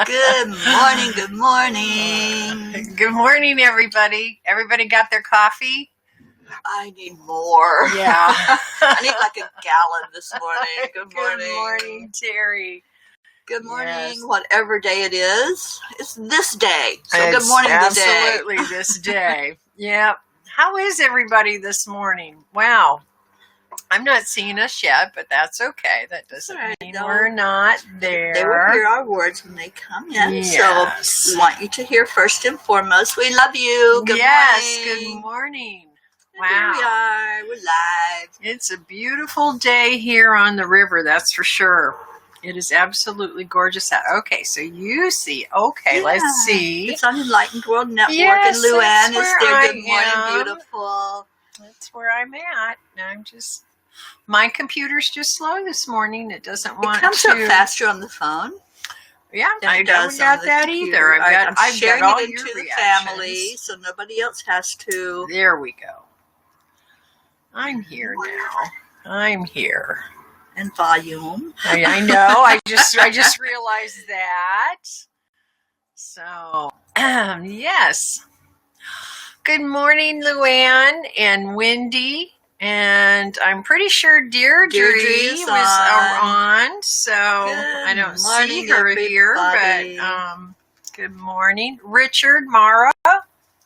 Good morning, good morning. Good morning, everybody. Everybody got their coffee? I need more. Yeah. I need like a gallon this morning. Good morning. Good morning, Teri. Good morning, Yes. whatever day it is. It's this day. So It's good morning today. absolutely this day. Yep. How is everybody this morning? Wow. I'm not seeing us yet, but that's okay. That doesn't mean we're not there. They will hear our words when they come in. Yes. So we want you to hear first and foremost. We love you. Good morning. Good morning. And Wow. here we are. We're live. It's a beautiful day here on the river, that's for sure. It is absolutely gorgeous out. Okay, so you see. Okay, Yeah. let's see. It's on Enlightened World Network, Yes, and Luann is that's there. where Good I morning, am. beautiful. That's where I'm at. My computer's just slow this morning. It doesn't want It comes to. up faster on the phone. Yeah, than I it does haven't got on the that computer. either. I've sharing got all it your into the reactions. family, so nobody else has to. There we go. I'm here now. I'm here. And volume. I know. I just realized that. So, yes. Good morning, Luann and Wendy. And I'm pretty sure Deirdre is was on. So I don't Good see morning, her here, everybody. but good morning. Richard, Mara.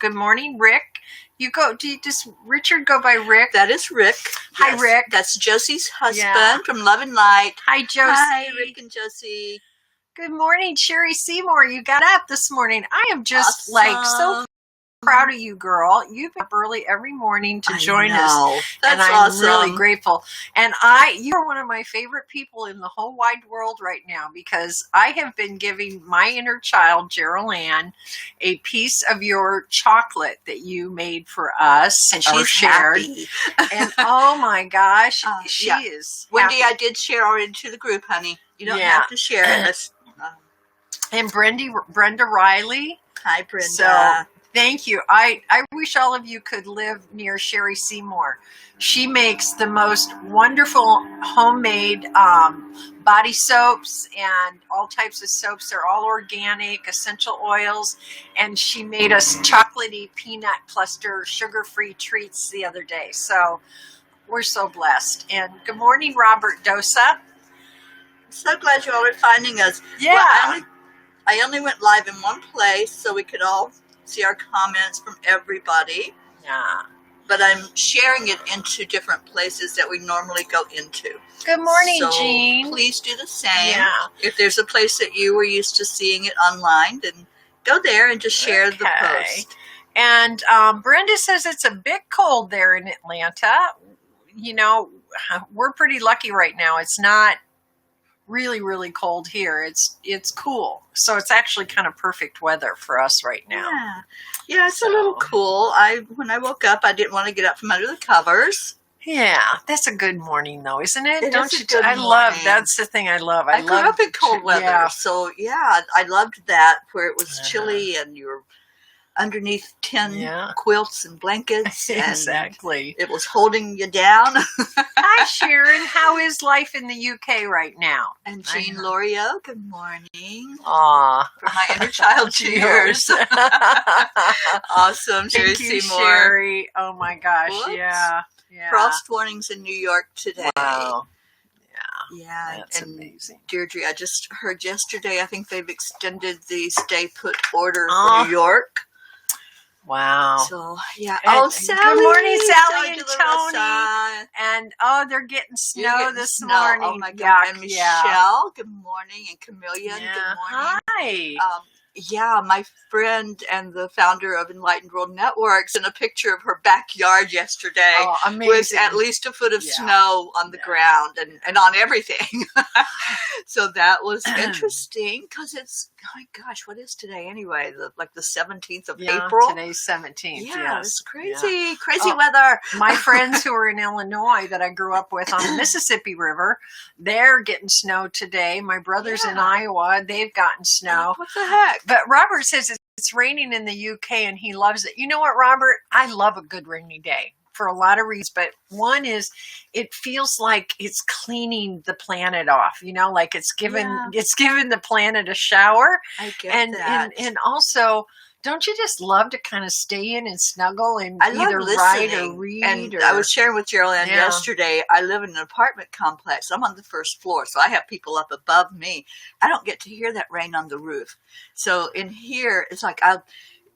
Good morning, Rick. Does Richard go by Rick? That is Rick. Hi, Yes. Rick. That's Josie's husband Yeah. from Love and Light. Hi, Josie. Hi, Rick and Josie. Good morning, Sherry Seymour. You got up this morning. I am just so proud of you, girl. You've been up early every morning to join us. That's and I'm awesome. really grateful. And you are one of my favorite people in the whole wide world right now, because I have been giving my inner child, Jeryl, a piece of your chocolate that you made for us. And she's shared. happy. And oh my gosh, she yeah. is Wendy, happy. I did share already to the group, honey. You don't Yeah. have to share it. And Brenda Riley. Hi, Brenda. So thank you. I wish all of you could live near Sherry Seymour. She makes the most wonderful homemade body soaps and all types of soaps. They're all organic, essential oils. And she made us chocolatey peanut cluster sugar-free treats the other day. So we're so blessed. And good morning, Robert Dosa. So glad you all are finding us. Yeah. Well, I only went live in one place so we could all see our comments from everybody. Yeah. But I'm sharing it into different places that we normally go into. Good morning, so Jean. Please do the same. Yeah. If there's a place that you were used to seeing it online, then go there and just share the post. And Brenda says it's a bit cold there in Atlanta. You know, we're pretty lucky right now. It's not really, really cold here. It's cool. So it's actually kind of perfect weather for us right now. Yeah, it's a little cool. When I woke up, I didn't want to get up from under the covers. Yeah, that's a good morning though, isn't it? It Don't is a you? good I love morning. that's the thing I love. I grew up in cold weather, yeah. so yeah, I loved that where it was chilly and you were underneath 10 quilts and blankets. Exactly. And it was holding you down. Hi, Sharon. How is life in the UK right now? And Jean Lorio, good morning. Aw. From my inner child to yours. Awesome. Sherry Thank you, Seymour. Sherry. Oh my gosh. Whoops. Yeah. Frost warnings in New York today. Wow. Yeah, that's and amazing. Deirdre, I just heard yesterday, I think they've extended the stay put order for New York. Wow. So, yeah. And Sally. Good morning, Sally and De La Rosa. Tony. And, they're getting snow this snow. morning. Oh, my God. And Michelle, good morning. And Camellia, good morning. Hi. Yeah, my friend and the founder of Enlightened World Network sent a picture of her backyard yesterday with at least a foot of snow on the ground and on everything. So that was interesting because it's, oh my gosh, what is today anyway? The 17th of April? Today's 17th, Yeah, it's crazy, crazy weather. My friends who are in Illinois that I grew up with on the Mississippi River, they're getting snow today. My brothers in Iowa, they've gotten snow. What the heck? But Robert says it's raining in the UK and he loves it. You know what, Robert? I love a good rainy day. for a lot of reasons, but one is it feels like it's cleaning the planet off, like it's given the planet a shower. I get that. And also, don't you just love to kind of stay in and snuggle and either write or read? And I was sharing with Jeryl yesterday, I live in an apartment complex. I'm on the first floor, so I have people up above me. I don't get to hear that rain on the roof. So in here, it's like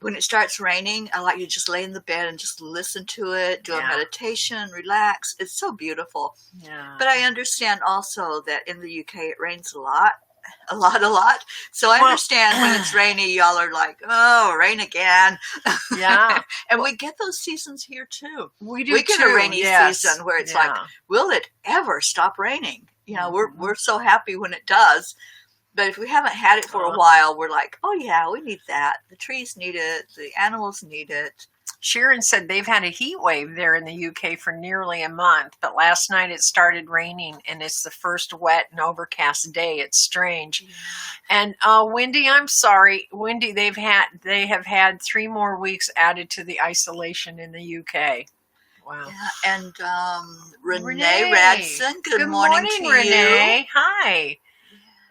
when it starts raining, I like to just lay in the bed and just listen to it, do a meditation, relax. It's so beautiful. Yeah. But I understand also that in the UK, it rains a lot. So I understand when it's rainy, y'all are like, oh, rain again. Yeah. And we get those seasons here too. We do. We get a rainy season where it's like, will it ever stop raining? We're so happy when it does. But if we haven't had it for a while, we're like, oh yeah, we need that. The trees need it. The animals need it. Sharon said they've had a heat wave there in the UK for nearly a month, but last night it started raining and it's the first wet and overcast day. It's strange. And Wendy, I'm sorry. Wendy, they have had 3 more weeks added to the isolation in the UK. Wow. Yeah, and Renee Radson, good morning to Renee. you. Hi.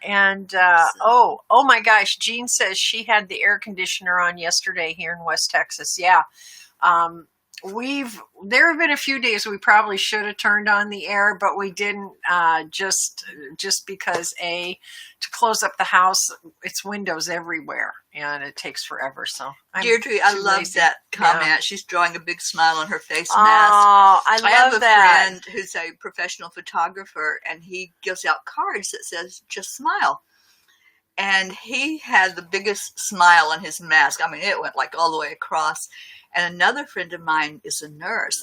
And oh my gosh, Jean says she had the air conditioner on yesterday here in West Texas. Yeah. There have been a few days we probably should have turned on the air, but we didn't, just because to close up the house, it's windows everywhere and it takes forever. So Deirdre, I love that comment. Yeah. She's drawing a big smile on her face mask. Oh, I have a friend who's a professional photographer and he gives out cards that says, just smile. And he had the biggest smile on his mask. I mean, it went like all the way across. And another friend of mine is a nurse,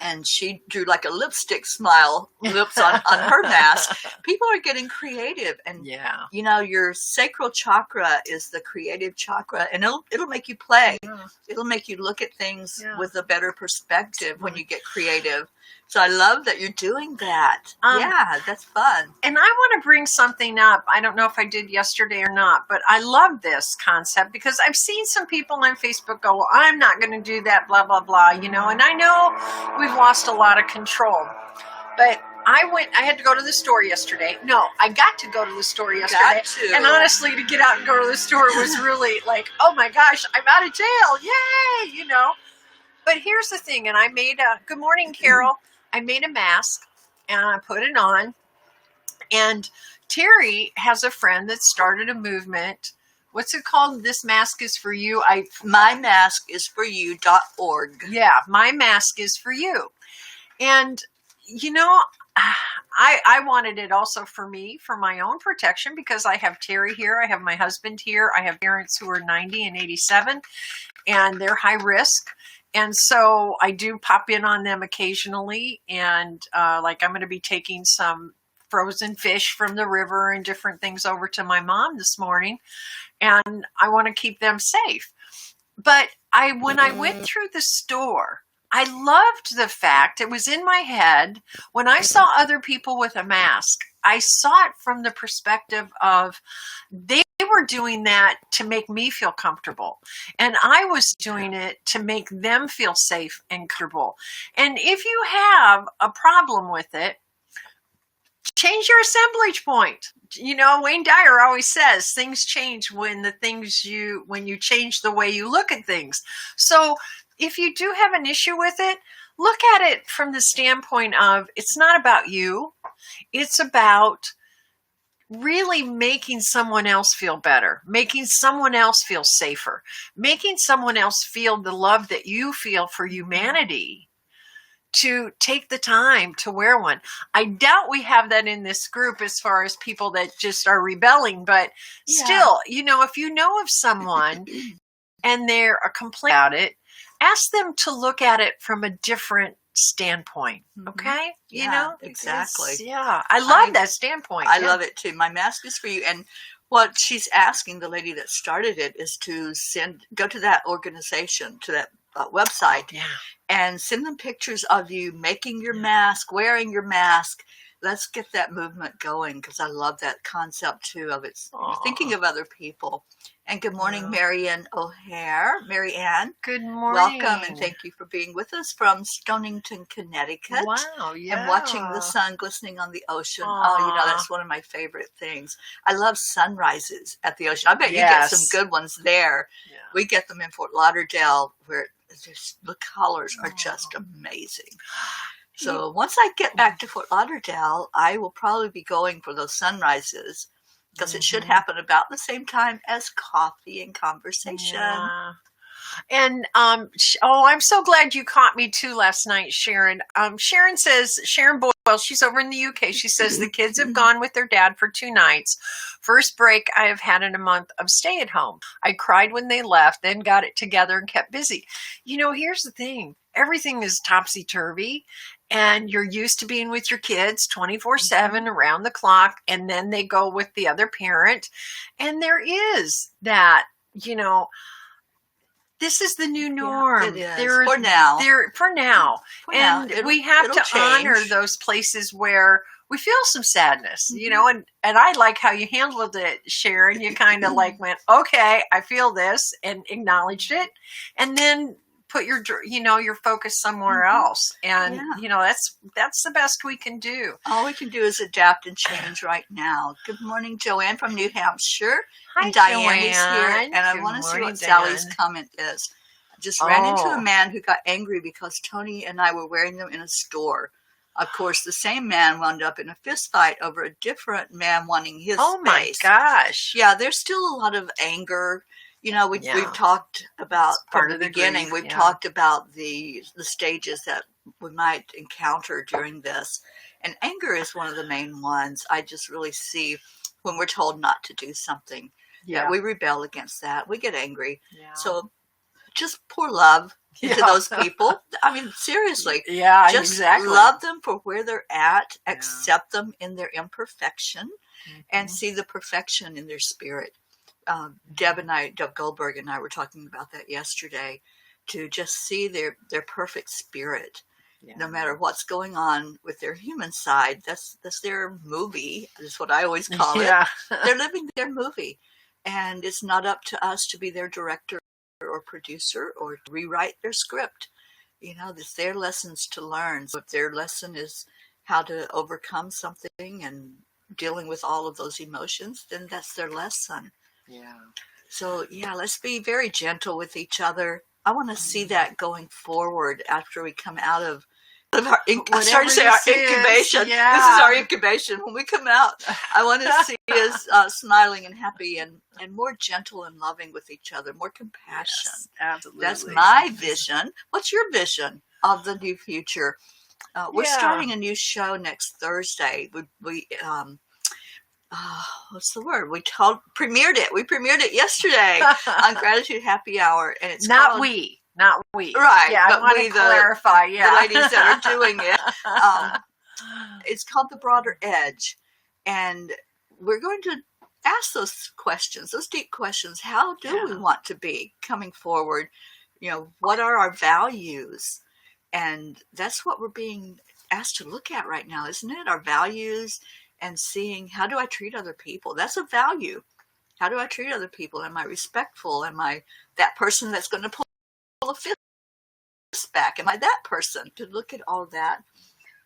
and she drew like a lipstick smile, lips on her mask. People are getting creative, and your sacral chakra is the creative chakra, and it'll make you play. Yeah. It'll make you look at things with a better perspective when you get creative. So I love that you're doing that. That's fun. And I want to bring something up. I don't know if I did yesterday or not, but I love this concept because I've seen some people on Facebook go, well, I'm not going to do that, blah, blah, blah, and I know we've lost a lot of control. But I had to go to the store yesterday. No, I got to go to the store yesterday. And honestly, to get out and go to the store was really like, oh my gosh, I'm out of jail. Yay, But here's the thing, and I made good morning, Carol. I made a mask and I put it on, and Teri has a friend that started a movement. What's it called? This mask is for you. mymaskisforyou.org. Yeah, my mask is for you. And I wanted it also for me, for my own protection, because I have Teri here. I have my husband here. I have parents who are 90 and 87 and they're high risk. And so I do pop in on them occasionally. And I'm going to be taking some frozen fish from the river and different things over to my mom this morning. And I want to keep them safe. But when I went through the store, I loved the fact, it was in my head, when I saw other people with a mask, I saw it from the perspective of they were doing that to make me feel comfortable. And I was doing it to make them feel safe and comfortable. And if you have a problem with it, change your assemblage point. Wayne Dyer always says things change when you change the way you look at things. So if you do have an issue with it, look at it from the standpoint of it's not about you. It's about really making someone else feel better, making someone else feel safer, making someone else feel the love that you feel for humanity, to take the time to wear one. I doubt we have that in this group as far as people that just are rebelling, but still, if you know of someone and they're a complaint about it, ask them to look at it from a different standpoint. Okay. Exactly. I love that standpoint. I love it too. My mask is for you. And what she's asking the lady that started it is to go to that organization, to that website and send them pictures of you making your mask, wearing your mask, let's get that movement going, because I love that concept too of it's thinking of other people. And good morning, Marianne O'Hare. Marianne, good morning. Welcome, and thank you for being with us from Stonington, Connecticut. Wow, yeah. And watching the sun glistening on the ocean. Oh, that's one of my favorite things. I love sunrises at the ocean. I bet you get some good ones there. Yeah. We get them in Fort Lauderdale, where the colors are just amazing. So once I get back to Fort Lauderdale, I will probably be going for those sunrises, because it should happen about the same time as coffee and conversation. Yeah. And, I'm so glad you caught me too last night, Sharon. Sharon Boyle, she's over in the UK. She says the kids have gone with their dad for 2 nights. First break I have had in a month of stay at home. I cried when they left, then got it together and kept busy. Here's the thing. Everything is topsy-turvy, and you're used to being with your kids 24/7 around the clock, and then they go with the other parent. And there is that, this is the new norm. Yeah, it is. For now. And we have to honor those places where we feel some sadness, and I like how you handled it, Sharon. You kind of went, okay, I feel this, and acknowledged it, and then put your focus somewhere else. And, that's the best we can do. All we can do is adapt and change right now. Good morning, Joanne from New Hampshire. Hi, and Diane Joanne. is here. And I want to see what Sally's comment is. I just ran into a man who got angry because Tony and I were wearing them in a store. Of course, the same man wound up in a fist fight over a different man wanting his space. Oh, my gosh. Yeah, there's still a lot of anger. We've talked about part of the beginning. We've talked about the stages that we might encounter during this, and anger is one of the main ones. I just really see when we're told not to do something, that we rebel against that. We get angry. Yeah. So just pour love into those people. I mean, seriously. Yeah, just exactly. Love them for where they're at. Accept them in their imperfection, and see the perfection in their spirit. Deb Goldberg and I were talking about that yesterday, to just see their perfect spirit, no matter what's going on with their human side. That's their movie, is what I always call it. They're living their movie, and it's not up to us to be their director or producer or to rewrite their script. It's their lessons to learn. So if their lesson is how to overcome something and dealing with all of those emotions, then that's their lesson. Yeah. So, let's be very gentle with each other. I want to see that going forward after we come out of our incubation. Yeah. This is our incubation. When we come out, I want to see us smiling and happy and more gentle and loving with each other, more compassion. Yes, absolutely. That's my vision. What's your vision of the new future? We're starting a new show next Thursday. What's the word? We premiered it. We premiered it yesterday on Gratitude Happy Hour, and it's not we. Right. Yeah, I want to clarify. The ladies that are doing it. It's called The Broader Edge, and we're going to ask those questions, those deep questions. How do we want to be coming forward? What are our values? And that's what we're being asked to look at right now, isn't it? Our values. And seeing, how do I treat other people? That's a value. How do I treat other people? Am I respectful? Am I that person that's going to pull a fist back? Am I that person? To look at all that.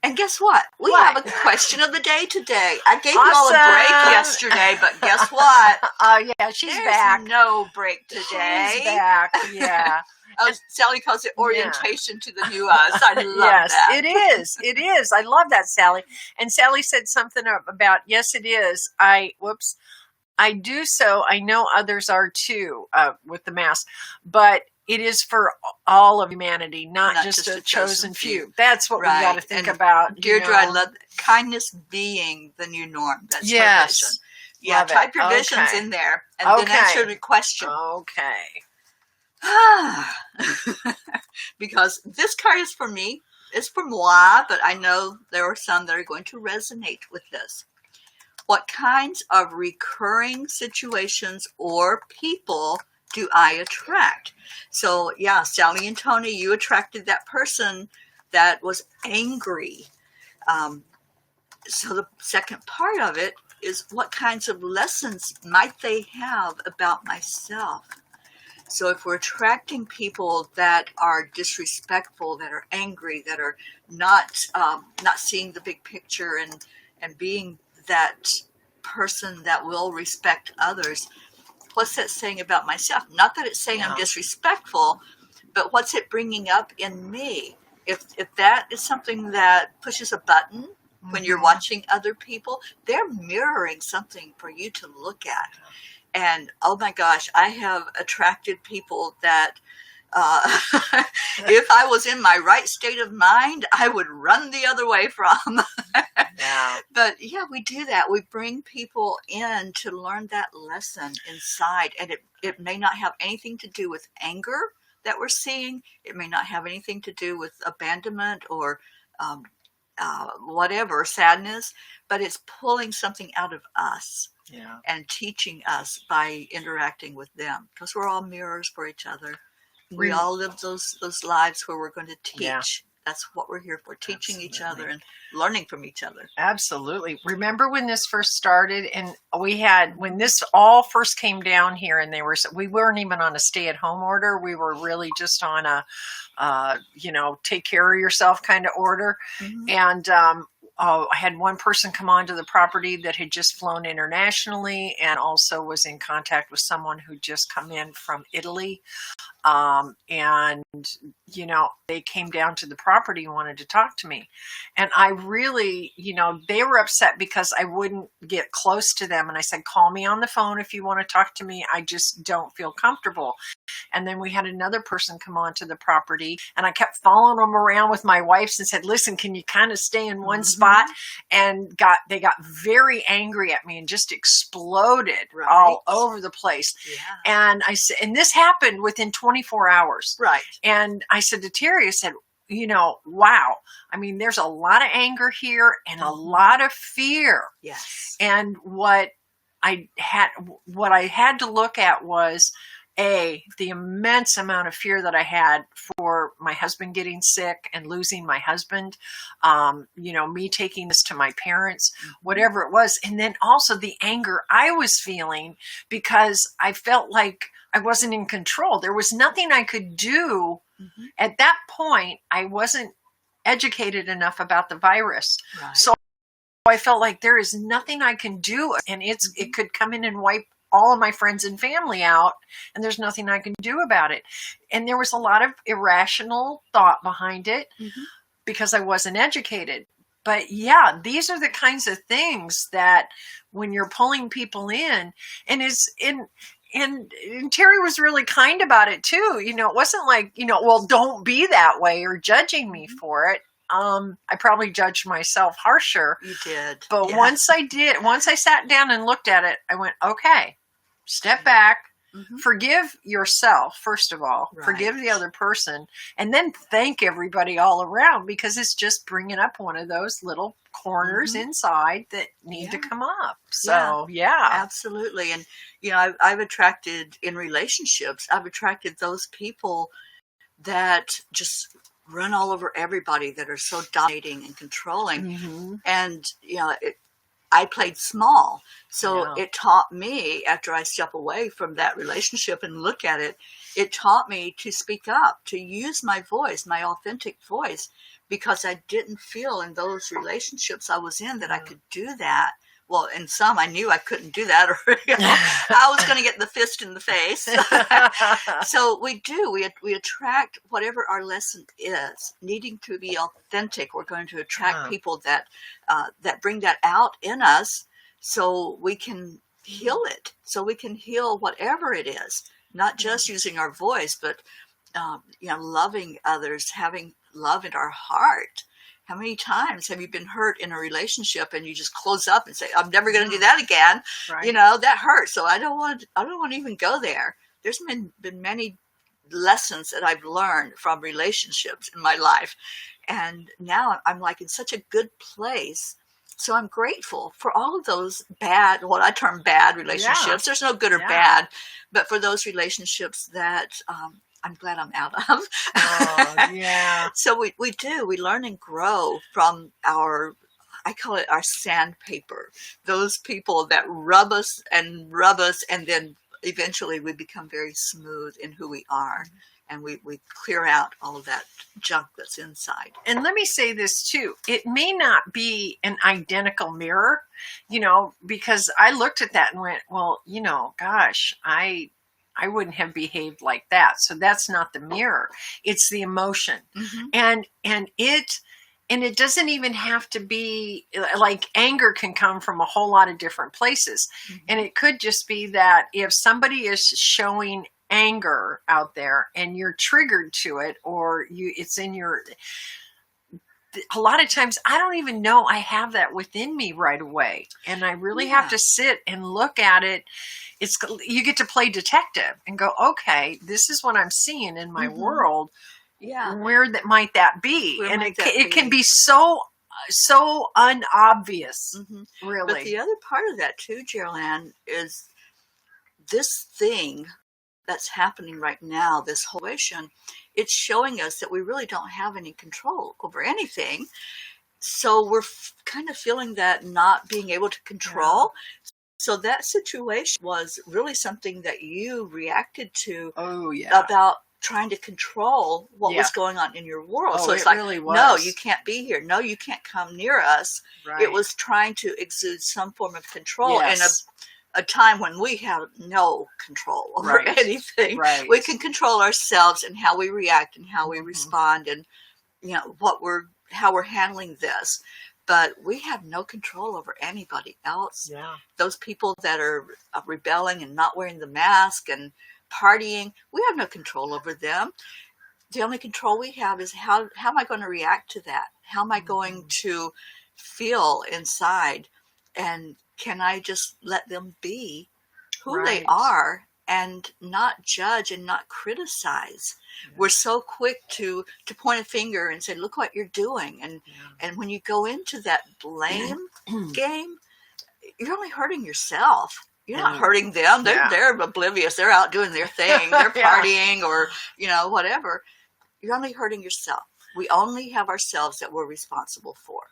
And guess what? We have a question of the day today. I gave you all a break yesterday, but guess what? She's back. No break today. She's back. Yeah. Sally calls it orientation to the new us. I love that. It is. I love that, Sally. And Sally said something about, yes, it is. I do so. I know others are too, with the mask, but it is for all of humanity, not just a chosen few. That's what we got to think about. Deirdre, I love kindness being the new norm. That's her vision. Yeah, type your visions in there and then answer the question. Okay. Because this card is for me. It's for moi, but I know there are some that are going to resonate with this. What kinds of recurring situations or people do I attract? So, Sally and Tony, you attracted that person that was angry. so the second part of it is, what kinds of lessons might they have about myself? So if we're attracting people that are disrespectful, that are angry, that are not seeing the big picture and being that person that will respect others, what's that saying about myself? Not that it's saying I'm disrespectful, but what's it bringing up in me? If that is something that pushes a button when you're watching other people, they're mirroring something for you to look at. And oh my gosh, I have attracted people that if I was in my right state of mind, I would run the other way from. But yeah, we do that. We bring people in to learn that lesson inside. And it may not have anything to do with anger that we're seeing. It may not have anything to do with abandonment or whatever, sadness, but it's pulling something out of us. And teaching us by interacting with them, because we're all mirrors for each other. We all live those lives where we're going to teach. That's what we're here for, teaching each other and learning from each other. Absolutely. Remember when this first started, and when this all first came down here, and we weren't even on a stay-at-home order. We were really just on a, take care of yourself kind of order. And I had one person come onto the property that had just flown internationally and also was in contact with someone who'd just come in from Italy. And, they came down to the property and wanted to talk to me. And I really, they were upset because I wouldn't get close to them. And I said, call me on the phone if you want to talk to me. I just don't feel comfortable. And then we had another person come onto the property, and I kept following them around with my wife's and said, listen, can you kind of stay in one spot? And they got very angry at me and just exploded all over the place. And I said, and this happened within 24 hours. And I said to Teri, I said, wow. I mean, there's a lot of anger here and a lot of fear. And what I had to look at was, the immense amount of fear that I had for my husband getting sick and losing my husband, me taking this to my parents, whatever it was. And then also the anger I was feeling because I felt like I wasn't in control. There was nothing I could do. At that point, I wasn't educated enough about the virus. So I felt like there is nothing I can do, and it could come in and wipe all of my friends and family out, and there's nothing I can do about it. And there was a lot of irrational thought behind it because I wasn't educated. But yeah, these are the kinds of things that when you're pulling people in, and Teri was really kind about it too. It wasn't like, well, don't be that way or judging me for it. I probably judged myself harsher. You did. But once I sat down and looked at it, I went, okay, step back, forgive yourself, first of all, forgive the other person, and then thank everybody all around, because it's just bringing up one of those little corners inside that need to come up. So, absolutely. And, I've attracted in relationships, I've attracted those people that just run all over everybody, that are so dominating and controlling. And, I played small. So it taught me, after I step away from that relationship and look at it, it taught me to speak up, to use my voice, my authentic voice, because I didn't feel in those relationships I was in that I could do that. Well, in some, I knew I couldn't do that, or I was going to get the fist in the face. So we attract whatever our lesson is. Needing to be authentic, we're going to attract people that bring that out in us, so we can heal it. So we can heal whatever it is, not just using our voice, but loving others, having love in our heart. How many times have you been hurt in a relationship and you just close up and say, I'm never going to do that again. That hurts. So I don't want to even go there. There's been many lessons that I've learned from relationships in my life. And now I'm like in such a good place. So I'm grateful for all of those what I term bad relationships. There's no good or bad, but for those relationships that, I'm glad I'm out of. So we learn and grow from our I call it our sandpaper. Those people that rub us, and then eventually we become very smooth in who we are. And we clear out all of that junk that's inside. And let me say this too. It may not be an identical mirror, you know, because I looked at that and went, well, you know, gosh, I wouldn't have behaved like that. So that's not the mirror. It's the emotion. And it doesn't even have to be like anger can come from a whole lot of different places. And it could just be that if somebody is showing anger out there and you're triggered to it, or it's in your, a lot of times I don't even know I have that within me right away. And I really have to sit and look at it. You get to play detective and go, okay, this is what I'm seeing in my world. Where might that be? And it can be so unobvious, really. But the other part of that too, Jeryl, is this thing that's happening right now, this whole situation, it's showing us that we really don't have any control over anything. So we're kind of feeling that not being able to control. So that situation was really something that you reacted to about trying to control what was going on in your world. So it's like, really no, you can't be here. No, you can't come near us. It was trying to exude some form of control in a time when we have no control over anything. We can control ourselves and how we react and how we respond, and you know how we're handling this. But we have no control over anybody else. Those people that are rebelling and not wearing the mask and partying, we have no control over them. The only control we have is how am I going to react to that? How am I going to feel inside? And can I just let them be who they are and not judge and not criticize? We're so quick to point a finger and say, look what you're doing. And when you go into that blame game, you're only hurting yourself. You're not hurting them. They're oblivious. They're out doing their thing. They're partying or, you know, whatever. You're only hurting yourself. We only have ourselves that we're responsible for.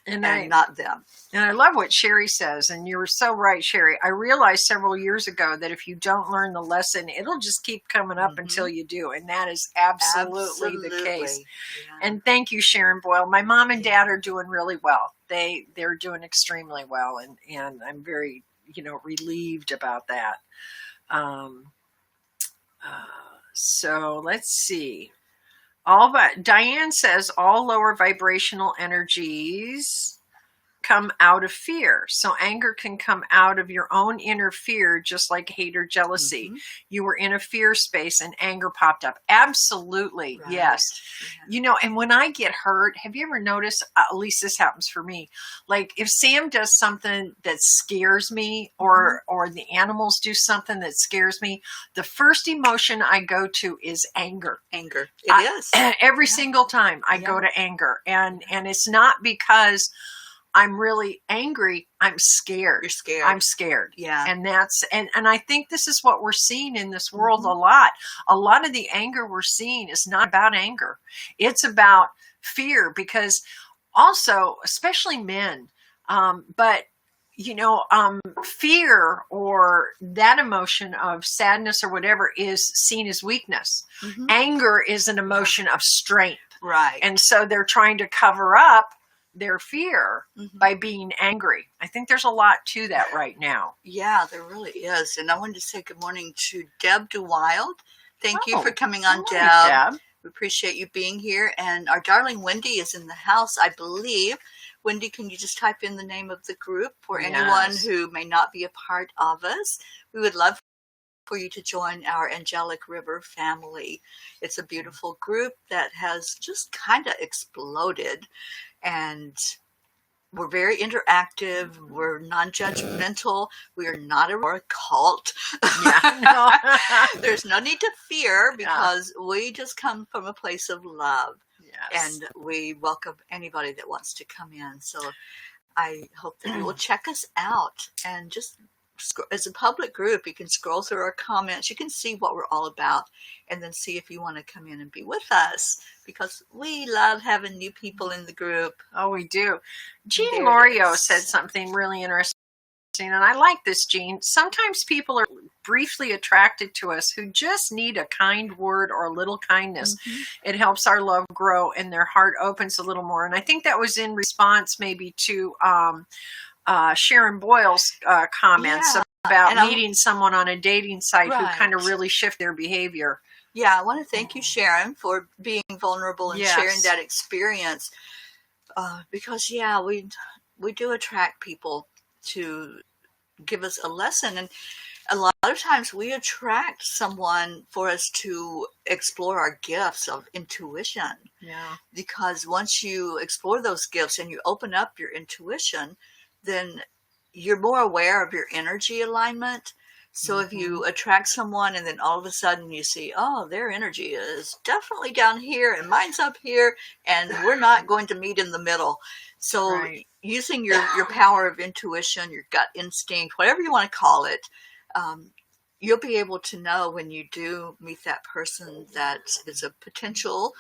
And not them. And I love what Sherry says, and you're so right, Sherry. I realized several years ago that if you don't learn the lesson, it'll just keep coming up until you do, and that is absolutely the case. And thank you, Sharon Boyle. My mom and dad are doing really well. They're doing extremely well, and I'm very relieved about that. So let's see. Diane says all lower vibrational energies come out of fear. So anger can come out of your own inner fear, just like hate or jealousy. You were in a fear space and anger popped up. Absolutely. Yes. And when I get hurt, have you ever noticed, at least this happens for me, like if Sam does something that scares me or the animals do something that scares me, the first emotion I go to is anger. It is. Every single time I go to anger. And it's not because I'm really angry. I'm scared. You're scared. I'm scared. Yeah. And and I think this is what we're seeing in this world a lot. A lot of the anger we're seeing is not about anger. It's about fear, because also, especially men, but fear or that emotion of sadness or whatever is seen as weakness. Anger is an emotion of strength. Right. And so they're trying to cover up their fear by being angry. I think there's a lot to that right now. Yeah, there really is. And I wanted to say good morning to Deb DeWild. Thank you for coming on, Deb. We appreciate you being here. And our darling Wendy is in the house, I believe. Wendy, can you just type in the name of the group for anyone who may not be a part of us? We would love for you to join our Angelic River family. It's a beautiful group that has just kind of exploded, and we're very interactive. We're non-judgmental. We are not a cult. There's no need to fear, because we just come from a place of love. And we welcome anybody that wants to come in. So I hope that you will check us out and just as a public group, you can scroll through our comments. You can see what we're all about, and then see if you want to come in and be with us, because we love having new people in the group. Oh, we do. Jean Lorio said something really interesting, and I like this, Jean. Sometimes people are briefly attracted to us who just need a kind word or a little kindness. It helps our love grow and their heart opens a little more. And I think that was in response maybe to Sharon Boyle's comments about meeting someone on a dating site who kind of really shift their behavior. Yeah, I want to thank you, Sharon, for being vulnerable and sharing that experience. Because, we do attract people to give us a lesson. And a lot of times we attract someone for us to explore our gifts of intuition. Yeah. Because once you explore those gifts and you open up your intuition, then you're more aware of your energy alignment. So if you attract someone and then all of a sudden you see, oh, their energy is definitely down here and mine's up here, and we're not going to meet in the middle. So using your power of intuition, your gut instinct, whatever you want to call it, you'll be able to know when you do meet that person that is a potential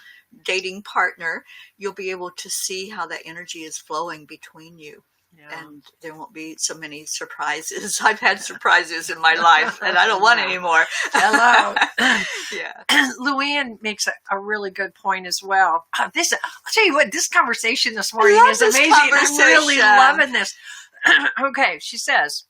dating partner. You'll be able to see how that energy is flowing between you. Yeah. And there won't be so many surprises. I've had surprises in my life, and I don't want any more. Hello. Luann makes a really good point as well. I'll tell you what, this conversation this morning is amazing. I'm really loving this. Okay, she says,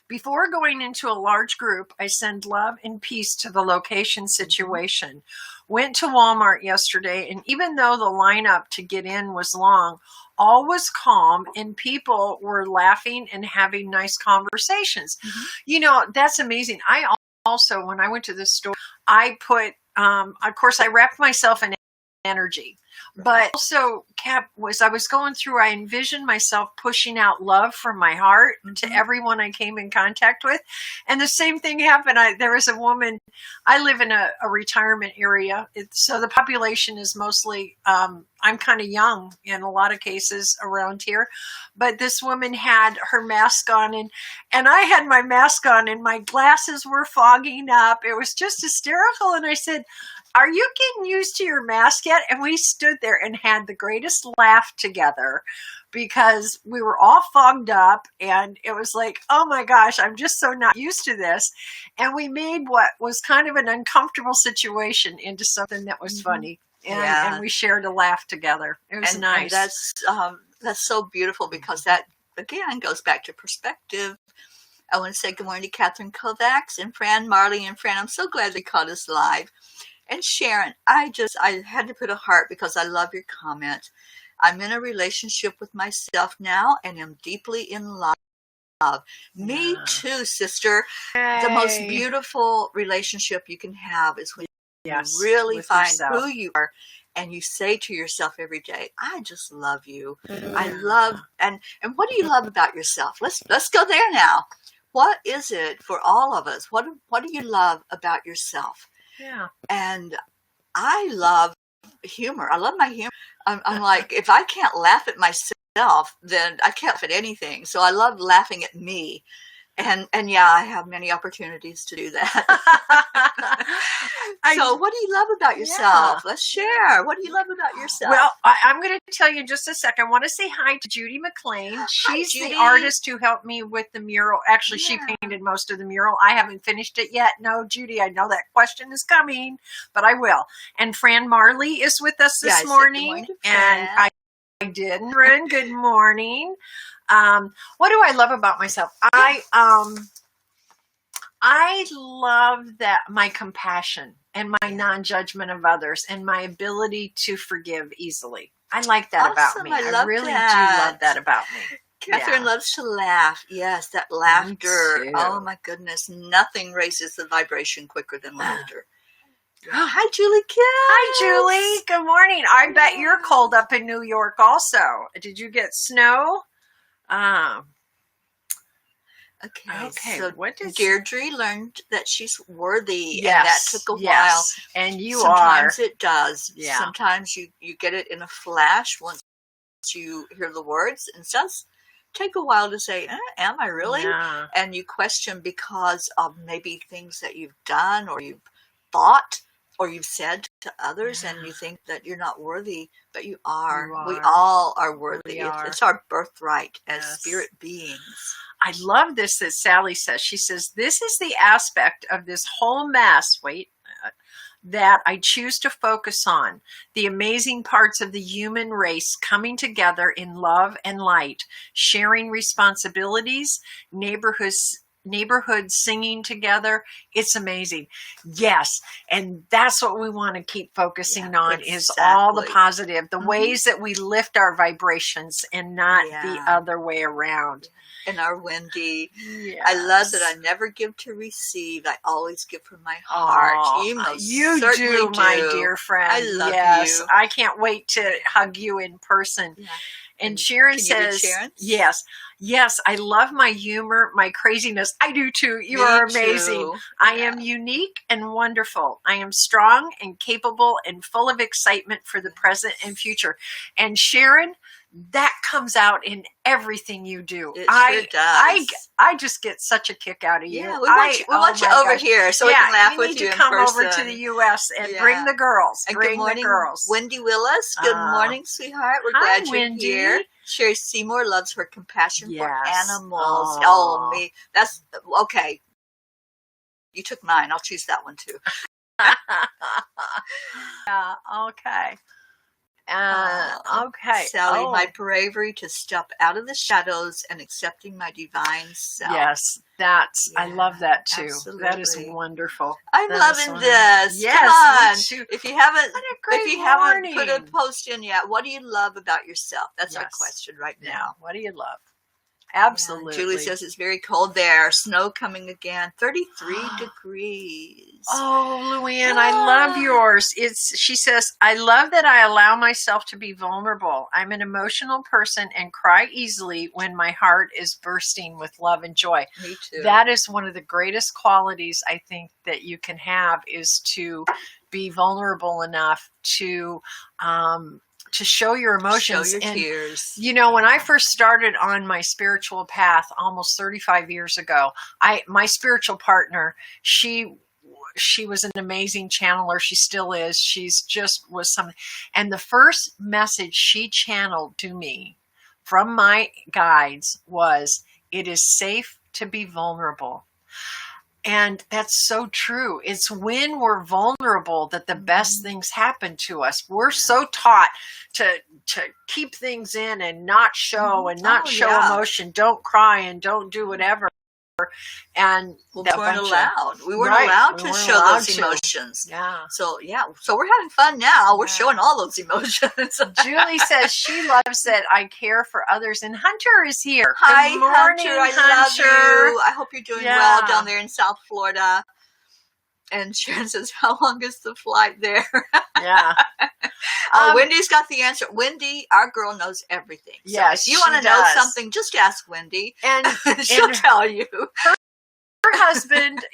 before going into a large group, I send love and peace to the location situation. Went to Walmart yesterday, and even though the lineup to get in was long, all was calm and people were laughing and having nice conversations. You know, that's amazing. I also, when I went to this store, I put, of course, I wrapped myself in energy. But also, as I was going through, I envisioned myself pushing out love from my heart to everyone I came in contact with. And the same thing happened. There was a woman, I live in a retirement area. So the population is mostly, I'm kind of young in a lot of cases around here. But this woman had her mask on, and I had my mask on, and my glasses were fogging up. It was just hysterical. And I said, are you getting used to your mask yet? And we stood there and had the greatest laugh together because we were all fogged up, and it was like, oh my gosh, I'm just so not used to this. And we made what was kind of an uncomfortable situation into something that was funny. And we shared a laugh together. It was nice. And that's so beautiful, because that, again, goes back to perspective. I want to say good morning to Catherine Kovacs and Fran, Marley and Fran. I'm so glad they caught us live. And Sharon, I had to put a heart because I love your comment. I'm in a relationship with myself now and am deeply in love. Me too, sister. Hey. The most beautiful relationship you can have is when you really find who you are, and you say to yourself every day, I just love you. I love, and what do you love about yourself? Let's go there now. What is it for all of us? What do you love about yourself? Yeah. And I love humor. I love my humor. I'm like, if I can't laugh at myself, then I can't laugh at anything. So I love laughing at me. And I have many opportunities to do that. So what do you love about yourself? Let's share. What do you love about yourself? Well, I'm going to tell you in just a second. I want to say hi to Judy McLean. She's the artist who helped me with the mural. Actually, she painted most of the mural. I haven't finished it yet. No, Judy, I know that question is coming, but I will. And Fran Marley is with us this morning. And I did. Fran, good morning. What do I love about myself? I love that my compassion and my non-judgment of others and my ability to forgive easily. I like that about me. I really do love that about me. Catherine loves to laugh. Yes, that laughter. Oh my goodness. Nothing raises the vibration quicker than laughter. Hi, Julie Kim. Hi, Julie. Good morning. I bet you're cold up in New York also. Did you get snow? Okay. So what does Deirdre learned that she's worthy, and that took a while. And you Sometimes it does. Yeah. Sometimes you get it in a flash once you hear the words, and take a while to say, am I really? Yeah. And you question because of maybe things that you've done or you've thought or you've said to others, and you think that you're not worthy, but you are. We all are worthy. It's our birthright as spirit beings. I love this that Sally says. She says, this is the aspect of this whole mess, that I choose to focus on. The amazing parts of the human race coming together in love and light, sharing responsibilities, neighborhoods singing together. It's amazing. Yes. And that's what we want to keep focusing on, is all the positive, the ways that we lift our vibrations and not the other way around. And our Wendy, I love that I never give to receive. I always give from my heart. You do, my dear friend. I love you. I can't wait to hug you in person. Yeah. And Sharon says, yes, I love my humor, my craziness. I do too. You are amazing. I am unique and wonderful. I am strong and capable and full of excitement for the present and future. And Sharon, that comes out in everything you do. It sure does. I just get such a kick out of you. Yeah, we want you over here so we can laugh with you in person. You need to come over to the U.S. and bring the girls. And bring good morning, the girls. Wendy Willis. Good morning, sweetheart. We're glad you're Wendy. here. Sherry Seymour loves her compassion for animals. Me. That's okay. You took mine. I'll choose that one too. Okay. Okay. Sally, my bravery to step out of the shadows and accepting my divine self. Yes, I love that too. Absolutely. That is wonderful. I'm loving this. Yes, come on. If you haven't put a post in yet, what do you love about yourself? That's our question right now. What do you love? Absolutely. Julie says it's very cold there. Snow coming again. 33 degrees. Oh, Luann, I love yours. She says, I love that I allow myself to be vulnerable. I'm an emotional person and cry easily when my heart is bursting with love and joy. Me too. That is one of the greatest qualities I think that you can have, is to be vulnerable enough to show your emotions. Show your tears. You know, when I first started on my spiritual path almost 35 years ago, my spiritual partner, she was an amazing channeler. She still is. She's just was something. And the first message she channeled to me from my guides was, it is safe to be vulnerable. And that's so true. It's when we're vulnerable that the best things happen to us. We're so taught to keep things in and not show and not show emotion. Don't cry and don't do whatever. And we weren't allowed. We weren't allowed to show those emotions. Yeah. So we're having fun now. We're showing all those emotions. Julie says she loves that I care for others. And Hunter is here. Hi, Good morning, Hunter. I love you. I hope you're doing well down there in South Florida. And Sharon says, how long is the flight there? Yeah. Wendy's got the answer. Wendy, our girl, knows everything. So yes, if you want to know something, just ask Wendy. And she'll tell you. Her husband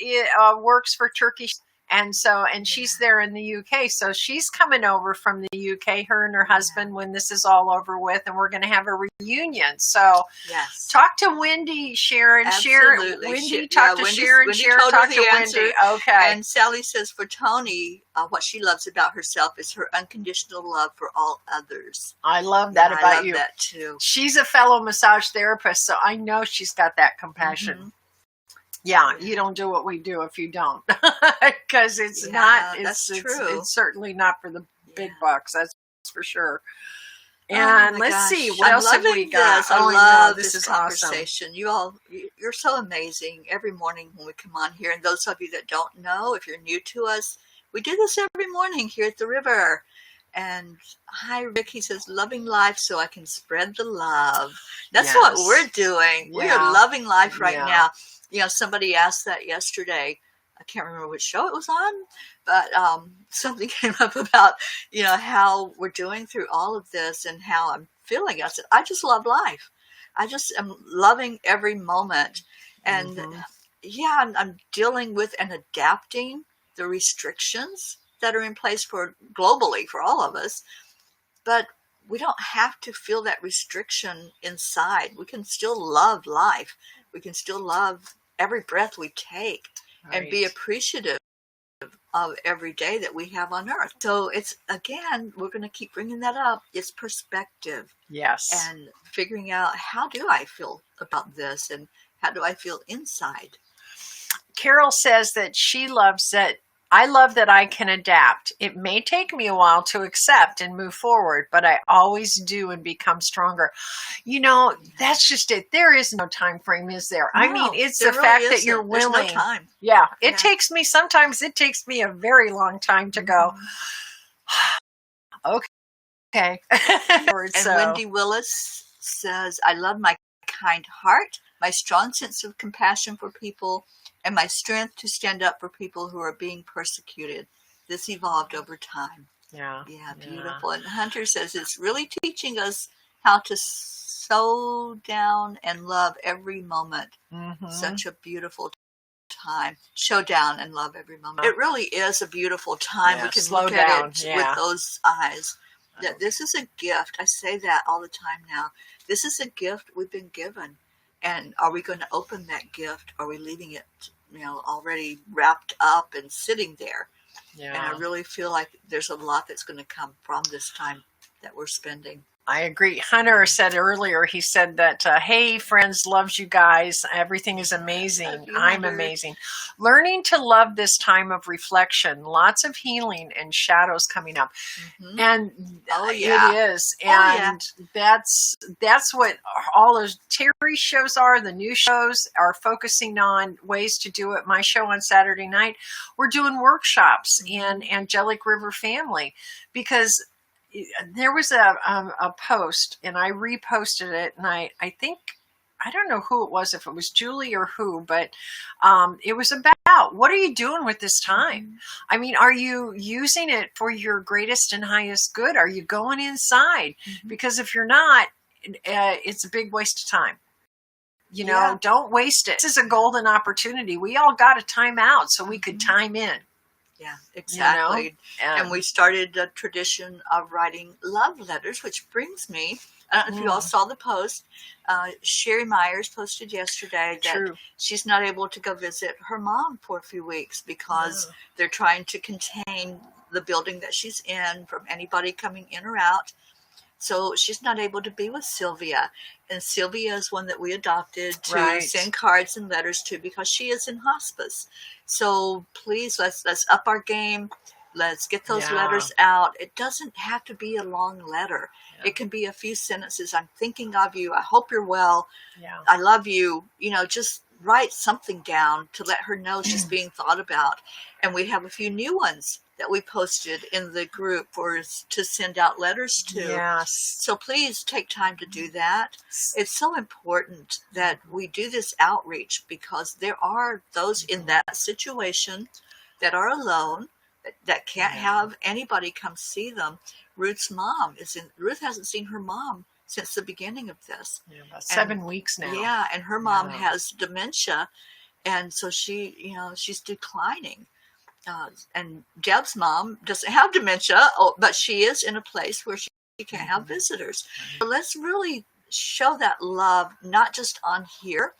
works for Turkish. And she's there in the UK. So she's coming over from the UK, her and her husband, when this is all over with, and we're going to have a reunion. So talk to Wendy, Sharon. Absolutely. Wendy, talk to Sharon. Sharon, talk to Wendy. Okay. And Sally says for Tony, what she loves about herself is her unconditional love for all others. I love that about you. I love that too. She's a fellow massage therapist, so I know she's got that compassion. Mm-hmm. Yeah, you don't do what we do if you don't, because it's not. It's true. It's certainly not for the big bucks. That's for sure. And let's see, what else have we got? I love this conversation. Awesome. You're so amazing. Every morning when we come on here, and those of you that don't know, if you're new to us, we do this every morning here at the river. And hi, Rick. He says, loving life so I can spread the love. That's what we're doing. Yeah. We are loving life right now. You know, somebody asked that yesterday. I can't remember which show it was on, but something came up about, how we're doing through all of this and how I'm feeling. I said, I just love life. I just am loving every moment. And I'm dealing with and adapting the restrictions that are in place globally for all of us. But we don't have to feel that restriction inside. We can still love life. We can still love every breath we take and be appreciative of every day that we have on earth. So it's, again, we're going to keep bringing that up. It's perspective. Yes. And figuring out, how do I feel about this, and how do I feel inside? Carol says that she loves that. I love that I can adapt. It may take me a while to accept and move forward, but I always do and become stronger. You know, that's just it. There is no time frame, is there? No, I mean, it's the fact that you're willing. There's no time. Yeah. Sometimes it takes me a very long time to go, okay. And Wendy Willis says, I love my kind heart, my strong sense of compassion for people, and my strength to stand up for people who are being persecuted. This evolved over time. Yeah, beautiful. And Hunter says, it's really teaching us how to slow down and love every moment. Such a beautiful time. Show down and love every moment. It really is a beautiful time. We can look at it with those eyes. That this is a gift. I say that all the time now. This is a gift we've been given. And are we going to open that gift? Are we leaving it, already wrapped up and sitting there? Yeah. And I really feel like there's a lot that's going to come from this time that we're spending. I agree. Hunter said earlier, he said that, hey, friends, loves you guys. Everything is amazing. I'm amazing. Learning to love this time of reflection, lots of healing and shadows coming up. And it is. And that's what all those Teri shows are. The new shows are focusing on ways to do it. My show on Saturday night, we're doing workshops in Angelic River Family, because there was a post, and I reposted it, and I think, I don't know who it was, if it was Julie or who, but it was about, what are you doing with this time? I mean, are you using it for your greatest and highest good? Are you going inside? Because if you're not, it's a big waste of time. Don't waste it. This is a golden opportunity. We all got a time out so we could time in. Yeah, exactly. And we started a tradition of writing love letters, which brings me, I don't know if you all saw the post, Sherry Myers posted yesterday that she's not able to go visit her mom for a few weeks because they're trying to contain the building that she's in from anybody coming in or out. So she's not able to be with Sylvia. And Sylvia is one that we adopted to send cards and letters to, because she is in hospice. So please, let's up our game. Let's get those letters out. It doesn't have to be a long letter. It can be a few sentences. I'm thinking of you. I hope you're well. I love you. Just write something down to let her know she's being thought about. And we have a few new ones that we posted in the group to send out letters to. Yes. So please take time to do that. It's so important that we do this outreach, because there are those in that situation that are alone, that can't have anybody come see them. Ruth's mom Ruth hasn't seen her mom since the beginning of this. About 7 weeks now. Yeah, and her mom has dementia, and so she's declining. And Deb's mom doesn't have dementia, but she is in a place where she can't have visitors. So let's really show that love, not just on here.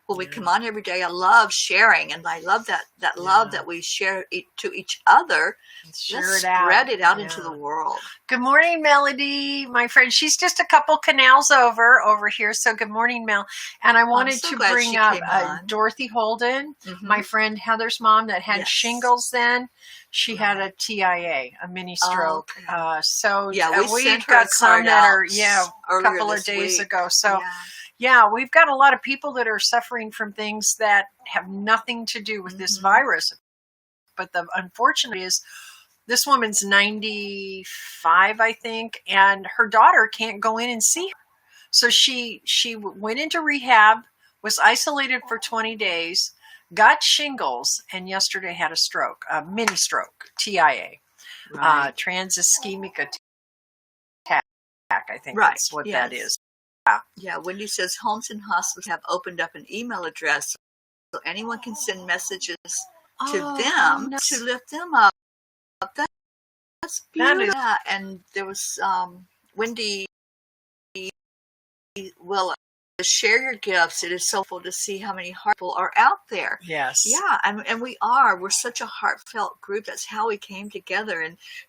When we come on every day, I love sharing, and I love that love that we share to each other. Let's spread it out into the world. Good morning, Melody, my friend. She's just a couple canals over here. So good morning, Mel. And I wanted to bring up Dorothy Holden, my friend Heather's mom that had shingles then. She had a TIA, a mini stroke. So we've got some that are, a couple of days ago. So we've got a lot of people that are suffering from things that have nothing to do with this virus. But the unfortunate is, this woman's 95, I think, and her daughter can't go in and see her. So she went into rehab, was isolated for 20 days, got shingles, and yesterday had a stroke, a mini stroke, TIA, trans-ischemic attack, I think that's what that is. Yeah, Wendy says homes and hospitals have opened up an email address so anyone can send messages to them to lift them up. That's beautiful. And there was Wendy will share your gifts. It is so full to see how many heart people are out there. Yes. Yeah, and we're such a heartfelt group. That's how we came together.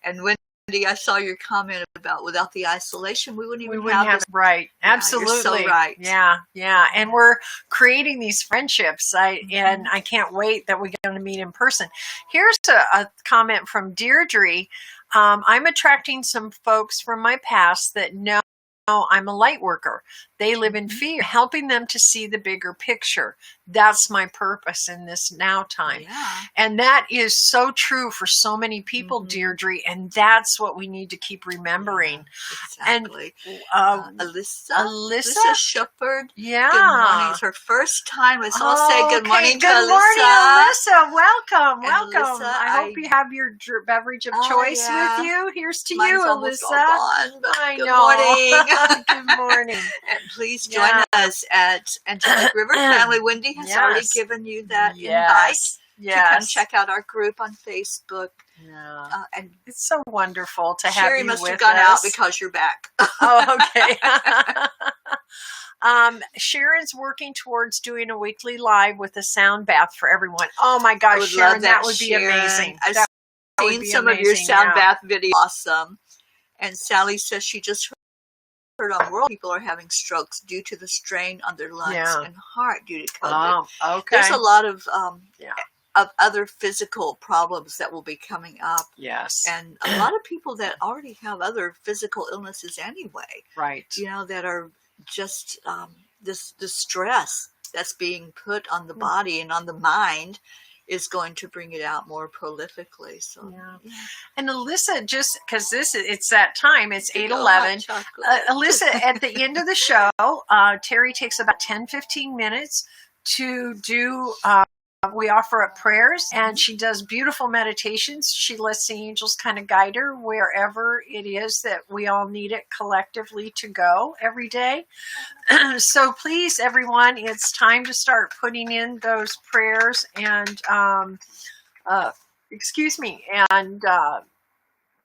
And Wendy, I saw your comment about without the isolation, we wouldn't have this. Right. Yeah, Absolutely. you're so right. Yeah. And we're creating these friendships. And I can't wait that we're going to meet in person. Here's a comment from Deirdre. I'm attracting some folks from my past that know I'm a light worker. They live in fear, helping them to see the bigger picture. That's my purpose in this now time. Yeah. And that is so true for so many people, Deirdre. And that's what we need to keep remembering. Yeah, exactly. And Alyssa Shepard. Yeah. Good morning. It's her first time. Let's all say good morning to Alyssa. Good morning, Alyssa. Welcome. Alyssa, I hope you have your beverage of choice with you. Here's to you, Alyssa. I know. Good morning. Good morning. And please join us at Angelic River Family. Wendy has already given you that invite to come check out our group on Facebook. Yeah. And it's so wonderful to have Sherry you with us. Sherry must have gone out because you're back. Oh, okay. Sharon's working towards doing a weekly live with a sound bath for everyone. Oh my gosh, Sharon, that would be amazing. I've seen some of your sound bath videos. Awesome. And Sally says she just heard on World people are having strokes due to the strain on their lungs and heart due to COVID. Oh, okay. There's a lot of other physical problems that will be coming up. Yes. And a lot of people that already have other physical illnesses anyway. Right. That are just this stress that's being put on the body and on the mind is going to bring it out more prolifically. So And Alyssa, just because it's that time, it's 8:11. Alyssa, at the end of the show, Teri takes about 10-15 minutes to do we offer up prayers, and she does beautiful meditations. She lets the angels kind of guide her wherever it is that we all need it collectively to go every day. So please, everyone, it's time to start putting in those prayers and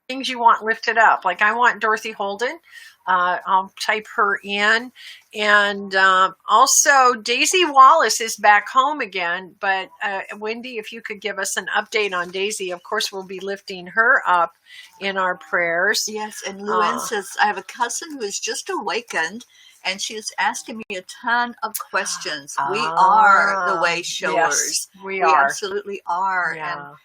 things you want lifted up. Like I want Dorothy Holden. I'll type her in. And also Daisy Wallace is back home again. But Wendy, if you could give us an update on Daisy, of course, we'll be lifting her up in our prayers. Yes. And Luann says, I have a cousin who has just awakened, and she is asking me a ton of questions. We are the way showers. Yes, we are. Absolutely are. Yeah. And,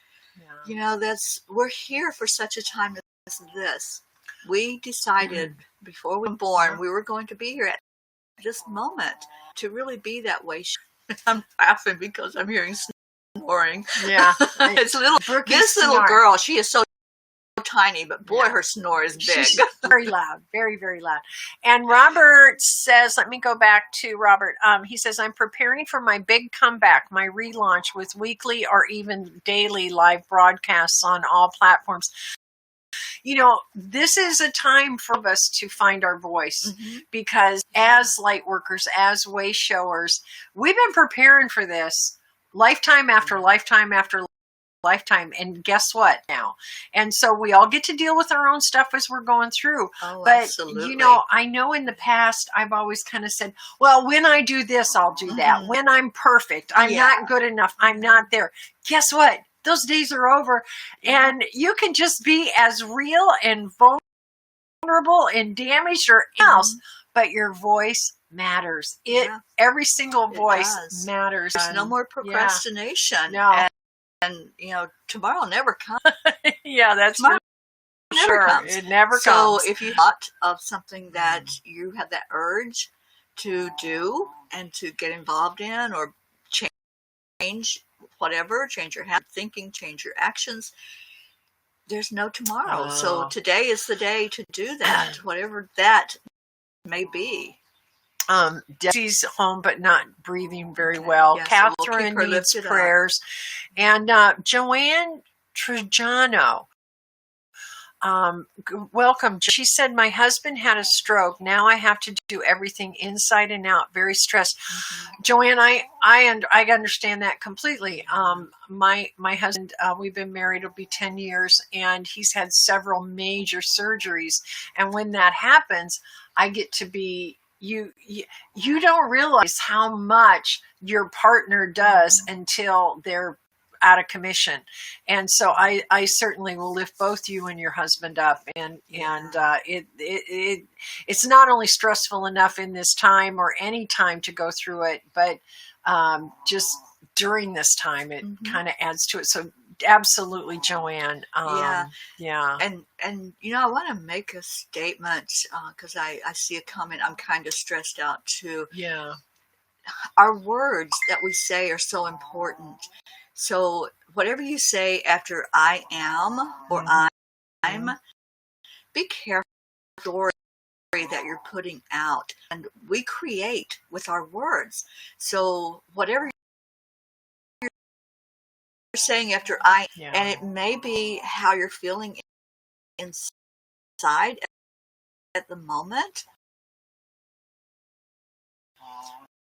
we're here for such a time as this. We decided before we were born, we were going to be here at this moment to really be that way. I'm laughing because I'm hearing snoring. Yeah. This little girl, she is so tiny, but boy, her snore is big. She's very loud, very, very loud. And Robert says, let me go back to Robert. He says, I'm preparing for my big comeback, my relaunch with weekly or even daily live broadcasts on all platforms. This is a time for us to find our voice because as light workers, as way showers, we've been preparing for this lifetime after lifetime after lifetime. And guess what now? And so we all get to deal with our own stuff as we're going through. Oh, but, absolutely. I know in the past, I've always kind of said, well, when I do this, I'll do that. When I'm perfect, I'm not good enough. I'm not there. Guess what? Those days are over, and you can just be as real and vulnerable and damaged or else, but your voice matters. Every single voice matters. There's no more procrastination. No. And tomorrow never comes. That's tomorrow never comes. It never comes. So if you thought of something that you have that urge to do and to get involved in or change whatever, change your thinking, change your actions, there's no tomorrow. So today is the day to do that, whatever that may be. Daisy's home, but not breathing very well. Yes, Catherine needs prayers. And Joanne Trajano, Welcome. She said, my husband had a stroke. Now I have to do everything inside and out. Very stressed. Mm-hmm. Joanne, I understand that completely. My husband, we've been married, it'll be 10 years, and he's had several major surgeries. And when that happens, I get to be, you don't realize how much your partner does until they're out of commission. And so I certainly will lift both you and your husband up, and it's not only stressful enough in this time or any time to go through it, but just during this time it kind of adds to it. So absolutely, Joanne. Yeah. And I want to make a statement because I see a comment. I'm kind of stressed out too. Yeah. Our words that we say are so important. So whatever you say after I am or I'm, be careful with the story that you're putting out. And we create with our words. So whatever you're saying after and it may be how you're feeling inside at the moment,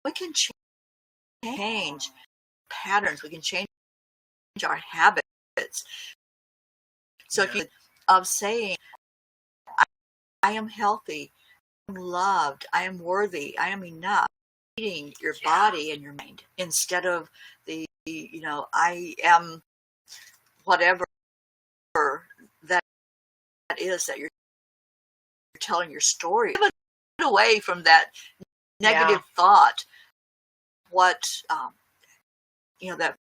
we can change patterns. We can change our habits. So if you of saying I am healthy, I'm loved, I am worthy, I am enough, feeding your body and your mind instead of the I am whatever that is that you're telling your story. Get away from that negative thought. What that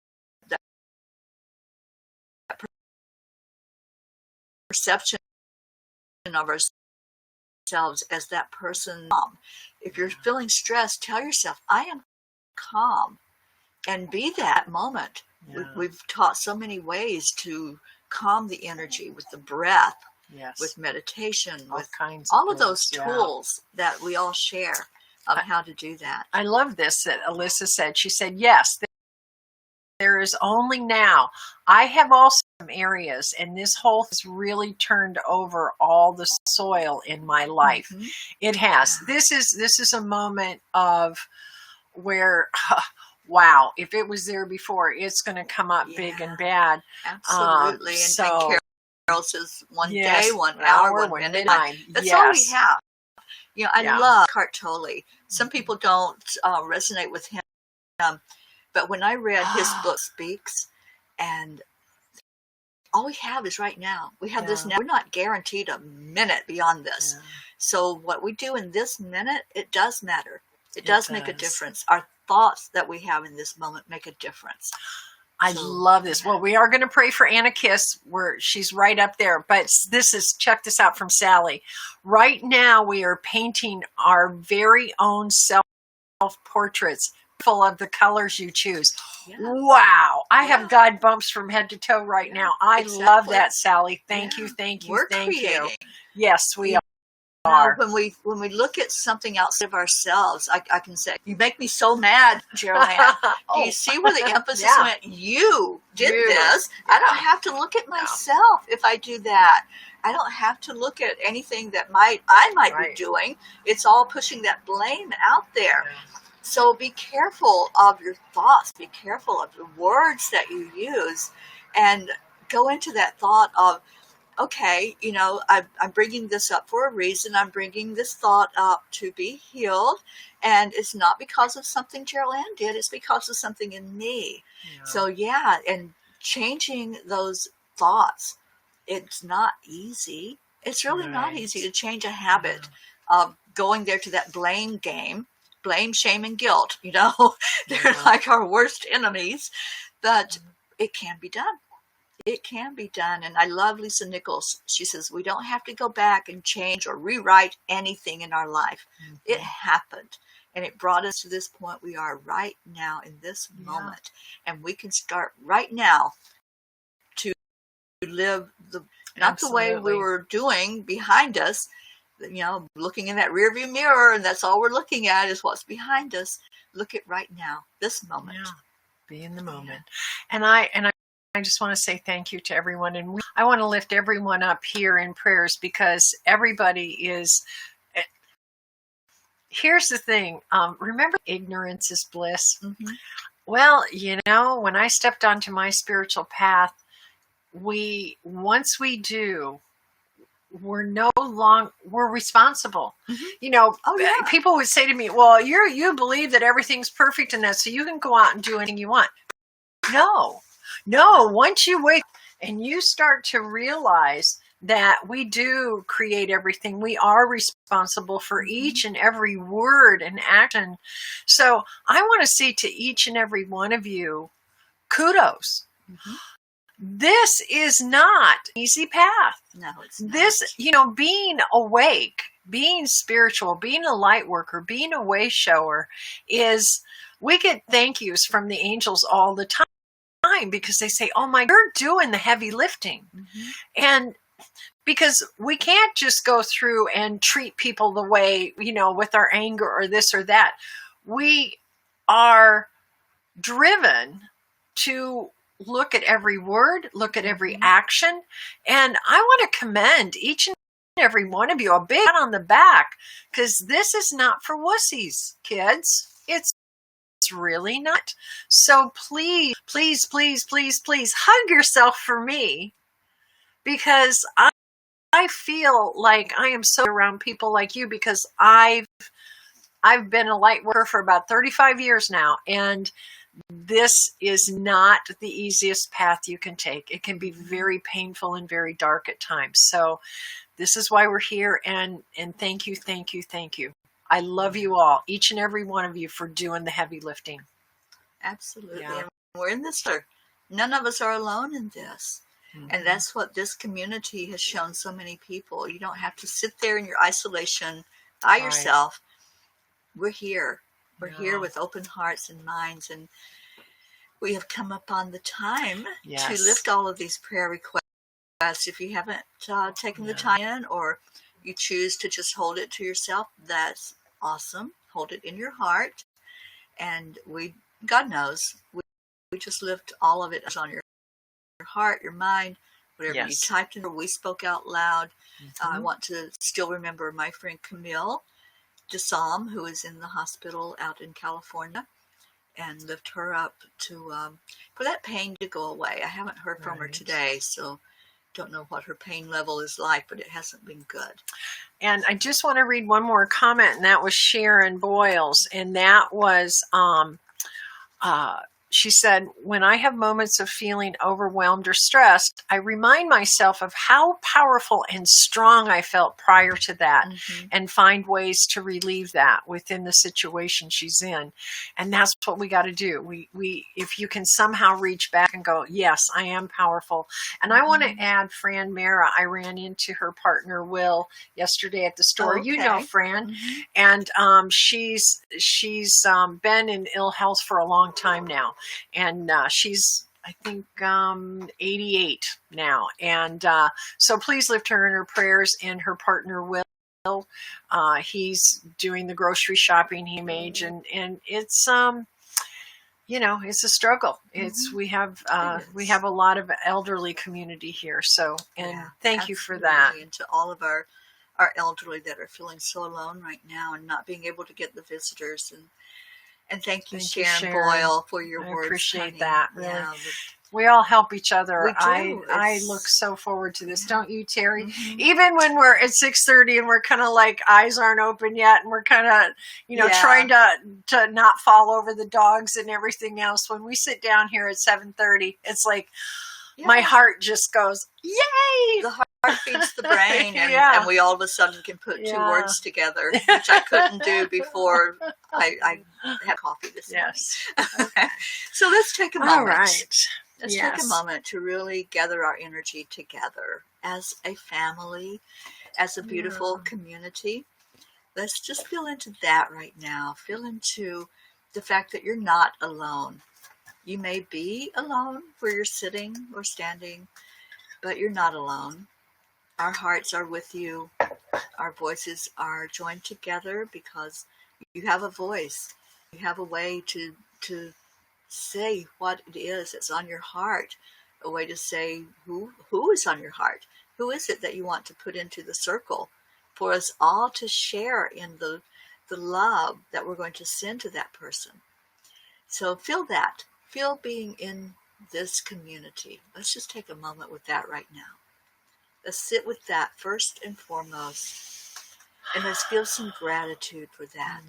perception of ourselves as that person. If you're feeling stressed, tell yourself, I am calm, and be that moment. We've taught so many ways to calm the energy with the breath, with meditation, with all of those tools that we all share of how to do that. I love this that Alyssa said. She said, yes, there is only now. I have also some areas, and this whole has really turned over all the soil in my life. Mm-hmm. It has. This is a moment of where, wow, if it was there before, it's going to come up big and bad. Absolutely. And Carol says one day, 1 hour, 1 minute. That's all we have. I love Eckhart Tolle. Some people don't resonate with him. But when I read his book, Speaks, and all we have is right now. We have this now. We're not guaranteed a minute beyond this. So what we do in this minute, it does matter. It does make a difference. Our thoughts that we have in this moment make a difference. I love this. Well, we are going to pray for Anna Kiss, where she's right up there. But check this out from Sally. Right now, we are painting our very own self-portraits full of the colors you choose. Wow. I have God bumps from head to toe right now. I love that, Sally. Thank you. We're creating. Yes, we are. When we look at something outside of ourselves, I can say, you make me so mad, Jeryl. Do you see where the emphasis went? You did this. I don't have to look at myself if I do that. I don't have to look at anything that I might be doing. It's all pushing that blame out there. So be careful of your thoughts. Be careful of the words that you use, and go into that thought of, okay, I'm bringing this up for a reason. I'm bringing this thought up to be healed, and it's not because of something Jeryl Ann did. It's because of something in me. So and changing those thoughts, it's not easy. It's really not easy to change a habit of going there to that blame game. Blame, shame, and guilt. They're like our worst enemies, but it can be done. It can be done. And I love Lisa Nichols. She says, we don't have to go back and change or rewrite anything in our life. It happened, and it brought us to this point we are right now in this moment. And we can start right now to live not the way we were doing behind us, looking in that rearview mirror, and that's all we're looking at is what's behind us. Look at right now, this moment. Be in the moment. And I I just want to say thank you to everyone. And I want to lift everyone up here in prayers, because everybody is. Here's the thing. Remember, ignorance is bliss. Mm-hmm. Well, when I stepped onto my spiritual path, once we do, we're responsible. Mm-hmm. People would say to me, well, you believe that everything's perfect and that, so you can go out and do anything you want. No, once you wake and you start to realize that we do create everything, we are responsible for each and every word and action. So I want to say to each and every one of you, kudos. Mm-hmm. This is not an easy path. No, it's not. This, being awake, being spiritual, being a light worker, being a way shower we get thank yous from the angels all the time, because they say, oh my, you're doing the heavy lifting. Mm-hmm. And because we can't just go through and treat people the way, with our anger or this or that. We are driven to look at every word, look at every action. And I want to commend each and every one of you, a big pat on the back, because this is not for wussies, kids. It's really not. So please, please, please, please, please hug yourself for me, because I feel like I am so around people like you, because I've been a light worker for about 35 years now, and this is not the easiest path you can take. It can be very painful and very dark at times. So this is why we're here, and thank you, thank you, thank you. I love you all, each and every one of you, for doing the heavy lifting. Absolutely. Yeah. And we're in this. None of us are alone in this. Mm-hmm. And that's what this community has shown so many people. You don't have to sit there in your isolation by yourself. We're here. We're here with open hearts and minds. And we have come upon the time to lift all of these prayer requests. If you haven't taken the time in, or you choose to just hold it to yourself, that's awesome. Hold it in your heart. And God knows, we just lift all of it on your heart, your mind, whatever you typed in or we spoke out loud. Mm-hmm. I want to still remember my friend Camille DeSalm, who is in the hospital out in California, and lift her up to for that pain to go away. I haven't heard from her today, so don't know what her pain level is like, but it hasn't been good. And I just want to read one more comment, and that was Sharon Boyles, and that was she said, when I have moments of feeling overwhelmed or stressed, I remind myself of how powerful and strong I felt prior to that, and find ways to relieve that within the situation she's in. And that's what we got to do. We, if you can somehow reach back and go, yes, I am powerful. And I want to add Fran Mara. I ran into her partner, Will, yesterday at the store. Okay. You know Fran. And she's been in ill health for a long time now. And she's, I think, 88 now. And so please lift her in her prayers, and her partner, Will. He's doing the grocery shopping he made. And it's, it's a struggle. We have a lot of elderly community here. So, thank you for that. And to all of our elderly that are feeling so alone right now and not being able to get the visitors. And thank you, Sharon Boyle, for your words. I appreciate honey. that. Really. Yeah, we all help each other. We do. I look so forward to this, don't you, Teri? Even when we're at 6:30 and we're kind of like eyes aren't open yet, and we're kind of, trying to not fall over the dogs and everything else. When we sit down here at 7:30, it's like my heart just goes, yay! The heart feeds the brain, and we all of a sudden can put two words together, which I couldn't do before I had coffee this morning. Okay. So let's take a moment. All right. Let's take a moment to really gather our energy together as a family, as a beautiful community. Let's just feel into that right now. Feel into the fact that you're not alone. You may be alone where you're sitting or standing, but you're not alone. Our hearts are with you. Our voices are joined together because you have a voice. You have a way to say what it is that's on your heart, a way to say who is on your heart. Who is it that you want to put into the circle for us all to share in the love that we're going to send to that person? So feel that. Feel being in this community. Let's just take a moment with that right now. Let's sit with that first and foremost. And let's feel some gratitude for that.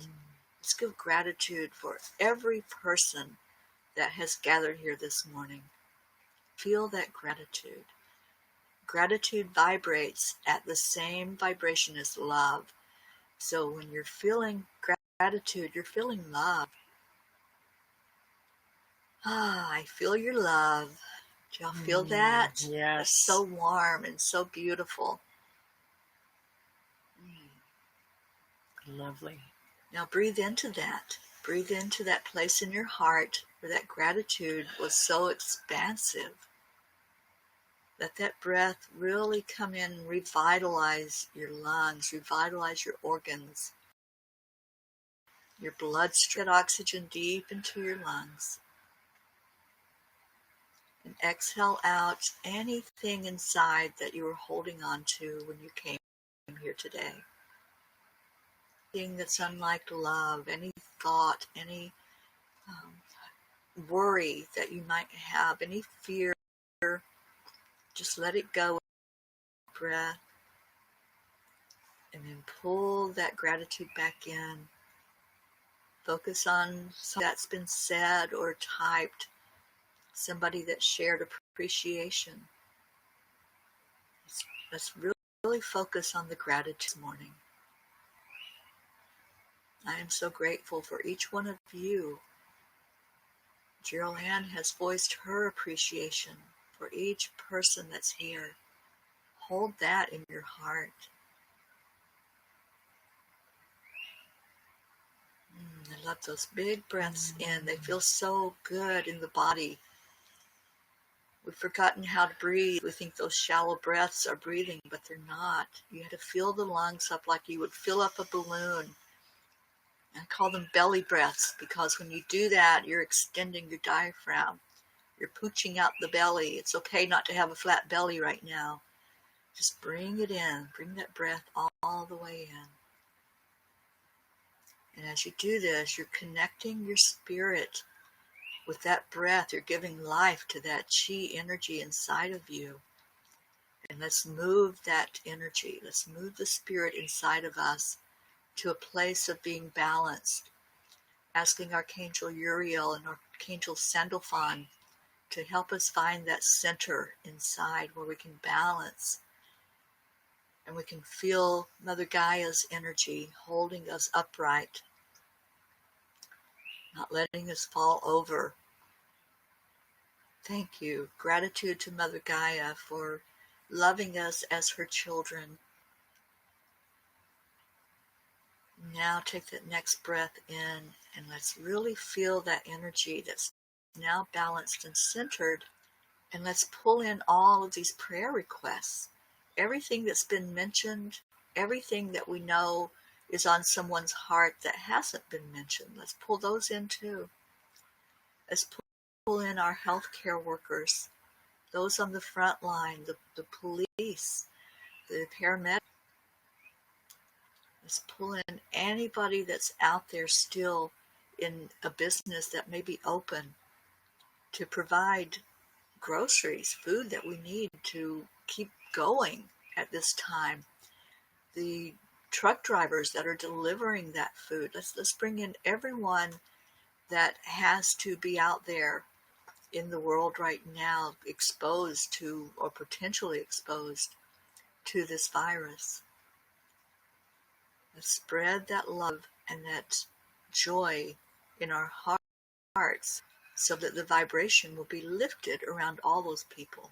Let's give gratitude for every person that has gathered here this morning. Feel that gratitude. Gratitude vibrates at the same vibration as love. So when you're feeling gratitude, you're feeling love. I feel your love. Do y'all feel that? Yes. It's so warm and so beautiful. Lovely. Now breathe into that. Breathe into that place in your heart where that gratitude was so expansive. Let that breath really come in and revitalize your lungs, revitalize your organs, your bloodstream, get oxygen deep into your lungs. And exhale out anything inside that you were holding on to when you came here today. Anything that's unlike love, any thought, any worry that you might have, any fear, just let it go with breath. And then pull that gratitude back in. Focus on something that's been said or typed. Somebody that shared appreciation. Let's really focus on the gratitude this morning. I am so grateful for each one of you. Jeryl Ann has voiced her appreciation for each person that's here. Hold that in your heart. I love those big breaths in. They feel so good in the body. We've forgotten how to breathe. We think those shallow breaths are breathing, but they're not. You have to fill the lungs up like you would fill up a balloon. I call them belly breaths because when you do that, you're extending your diaphragm. You're pooching out the belly. It's okay not to have a flat belly right now. Just bring it in. Bring that breath all the way in. And as you do this, you're connecting your spirit with that breath. You're giving life to that chi energy inside of you. And let's move that energy. Let's move the spirit inside of us to a place of being balanced. Asking Archangel Jeryl and Archangel Sandalphon to help us find that center inside where we can balance. And we can feel Mother Gaia's energy holding us upright, not letting us fall over. Thank you. Gratitude to Mother Gaia for loving us as her children. Now take that next breath in and let's really feel that energy that's now balanced and centered. And let's pull in all of these prayer requests. Everything that's been mentioned, everything that we know is on someone's heart that hasn't been mentioned. Let's pull those in too. Let's pull in our healthcare workers, those on the front line, the police, the paramedics. Let's pull in anybody that's out there still in a business that may be open to provide groceries, food that we need to keep going at this time. The truck drivers that are delivering that food. Let's bring in everyone that has to be out there in the world right now exposed to or potentially exposed to this virus. Let's spread that love and that joy in our hearts so that the vibration will be lifted around all those people.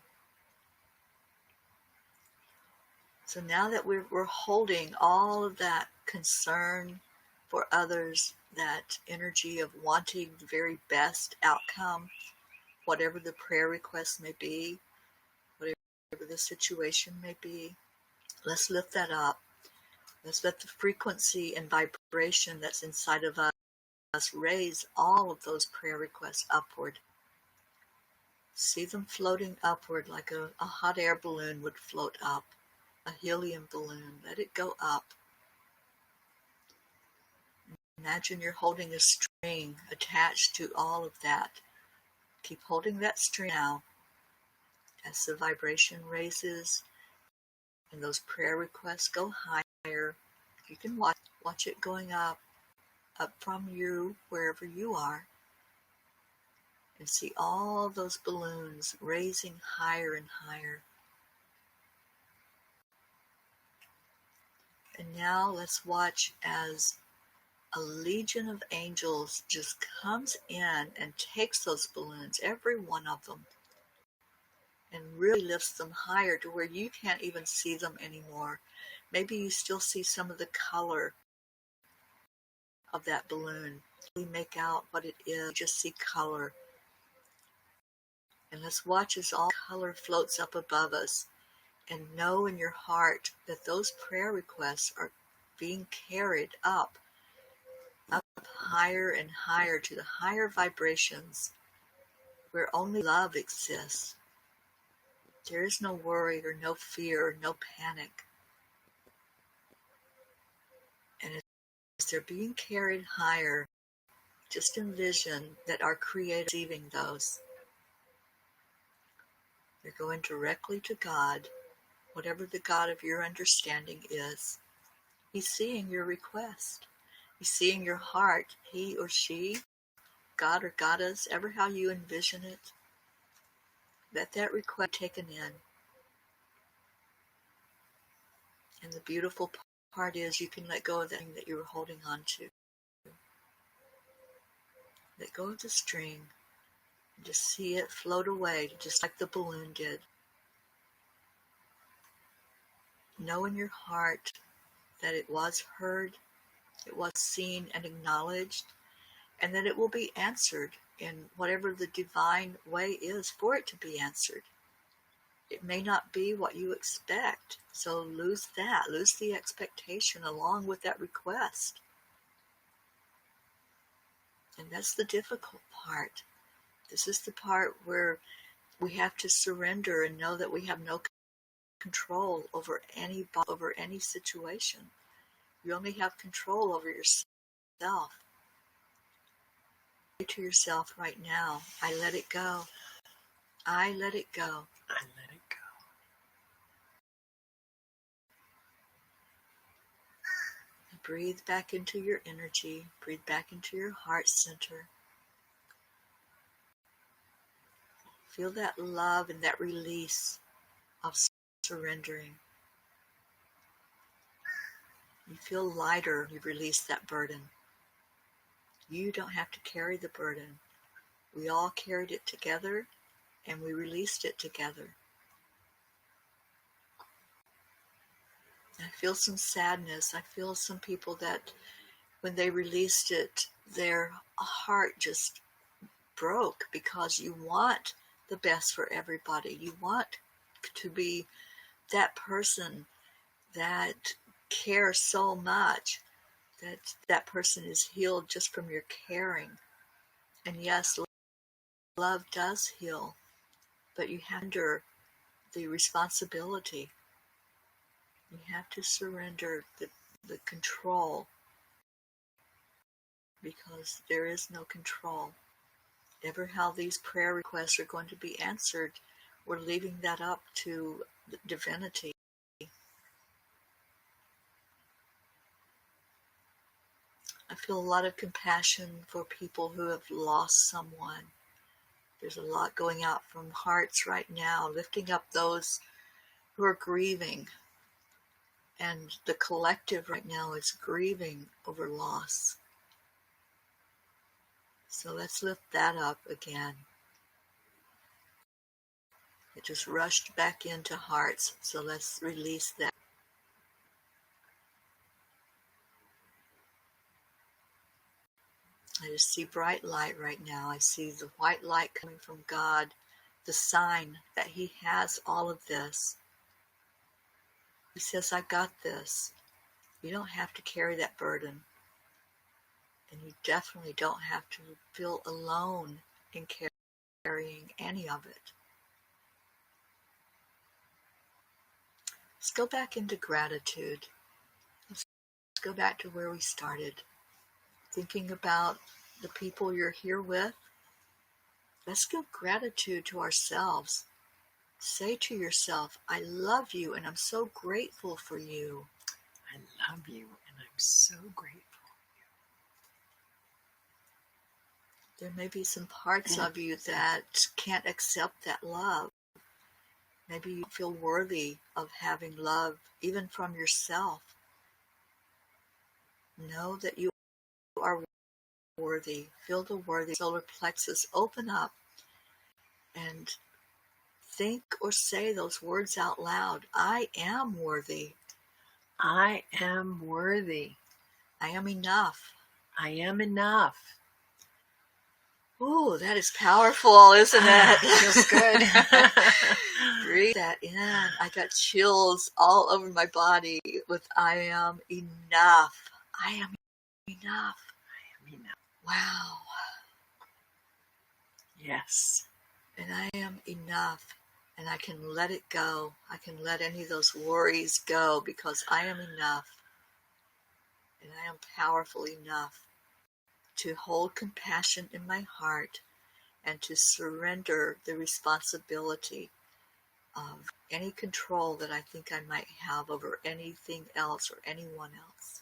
So now that we're holding all of that concern for others, that energy of wanting the very best outcome, whatever the prayer request may be, whatever the situation may be, let's lift that up. Let's let the frequency and vibration that's inside of us raise all of those prayer requests upward. See them floating upward like a hot air balloon would float up, a helium balloon. Let it go up. Imagine you're holding a string attached to all of that. Keep holding that string now as the vibration raises and those prayer requests go higher. You can watch it going up from you, wherever you are, and see all those balloons raising higher and higher. And now let's watch as a legion of angels just comes in and takes those balloons, every one of them, and really lifts them higher to where you can't even see them anymore. Maybe you still see some of the color of that balloon. We make out what it is, you just see color. And let's watch as all color floats up above us, and know in your heart that those prayer requests are being carried up higher and higher to the higher vibrations where only love exists. There is no worry or no fear or no panic. And as they're being carried higher, just envision that our Creator is receiving those. They're going directly to God, whatever the God of your understanding is. He's seeing your request. He's seeing your heart. He or she, God or Goddess, ever how you envision it, let that request be taken in. And the beautiful part is you can let go of that thing that you were holding on to. Let go of the string and just see it float away, just like the balloon did. Know in your heart that it was heard, it was seen and acknowledged, and that it will be answered in whatever the divine way is for it to be answered. It may not be what you expect, so lose the expectation along with that request. And that's the difficult part. This is the part where we have to surrender and know that we have no control over any situation. You only have control over yourself. Say to yourself right now, I let it go. I let it go. I let it go. Breathe back into your energy. Breathe back into your heart center. Feel that love and that release of surrendering. You feel lighter. You release that burden. You don't have to carry the burden. We all carried it together, and we released it together. I feel some sadness. I feel some people that when they released it, their heart just broke, because you want the best for everybody. You want to be that person that cares so much that that person is healed just from your caring. And yes, love does heal, but you have to surrender the responsibility. You have to surrender the control, because there is no control. Ever how these prayer requests are going to be answered, we're leaving that up to the divinity. I feel a lot of compassion for people who have lost someone. There's a lot going out from hearts right now, lifting up those who are grieving. And the collective right now is grieving over loss. So let's lift that up again. It just rushed back into hearts, so let's release that. I just see bright light right now. I see the white light coming from God, the sign that He has all of this. He says, I got this. You don't have to carry that burden. And you definitely don't have to feel alone in carrying carrying any of it. Let's go back into gratitude. Let's go back to where we started. Thinking about the people you're here with. Let's give gratitude to ourselves. Say to yourself, I love you and I'm so grateful for you. I love you and I'm so grateful. There may be some parts of you that can't accept that love. Maybe you feel worthy of having love even from yourself. Know that you are worthy. Feel the worthy solar plexus open up and think or say those words out loud. I am worthy. I am worthy. I am enough. I am enough. Ooh, that is powerful, isn't it? Feels good. Breathe that in. I got chills all over my body with I am enough. I am enough. I am enough. Wow. Yes. And I am enough. And I can let it go. I can let any of those worries go because I am enough. And I am powerful enough to hold compassion in my heart and to surrender the responsibility of any control that I think I might have over anything else or anyone else.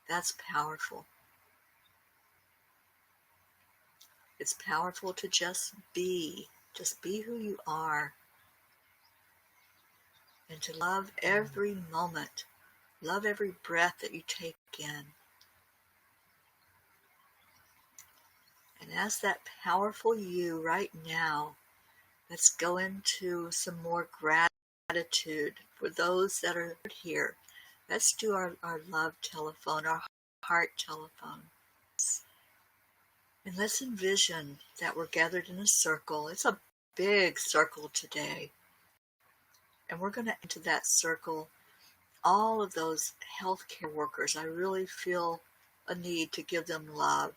That's powerful. It's powerful to just be who you are, and to love every moment, love every breath that you take in. And as that powerful you right now, let's go into some more gratitude for those that are here. Let's do our love telephone, our heart telephone. And let's envision that we're gathered in a circle. It's a big circle today. And we're going to enter that circle all of those healthcare workers. I really feel a need to give them love.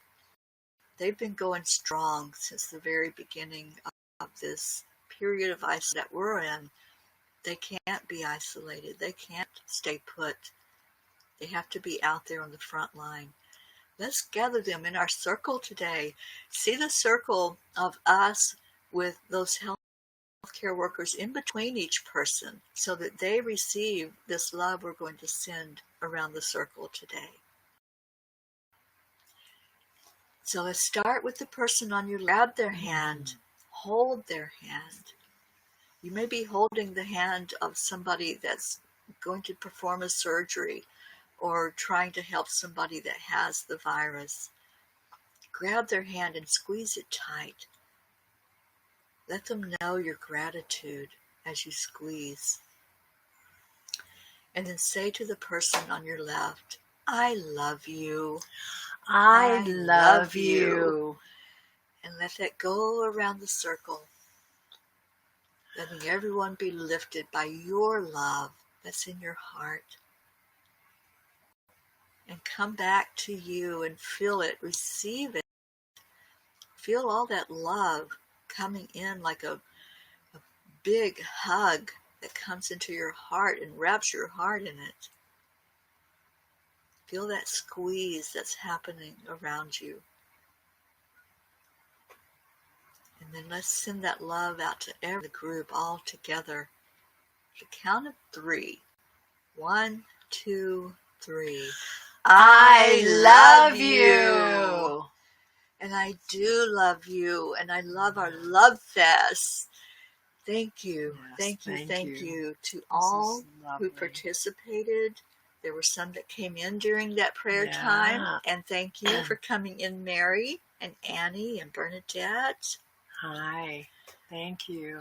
They've been going strong since the very beginning of this period of isolation that we're in. They can't be isolated. They can't stay put. They have to be out there on the front line. Let's gather them in our circle today. See the circle of us with those healthcare workers in between each person so that they receive this love we're going to send around the circle today. So let's start with the person on your left. Grab their hand, hold their hand. You may be holding the hand of somebody that's going to perform a surgery or trying to help somebody that has the virus. Grab their hand and squeeze it tight. Let them know your gratitude as you squeeze. And then say to the person on your left, I love you. I love you. And let that go around the circle. Letting everyone be lifted by your love that's in your heart. And come back to you and feel it, receive it. Feel all that love coming in like a big hug that comes into your heart and wraps your heart in it. Feel that squeeze that's happening around you. And then let's send that love out to every group all together. The count of 3. 1, 2, 3. I love you. And I do love you. And I love our Love Fest. Thank you. Yes, thank you to all who participated. There were some that came in during that prayer time. And thank you for coming in, Mary and Annie and Bernadette. Hi. Thank you.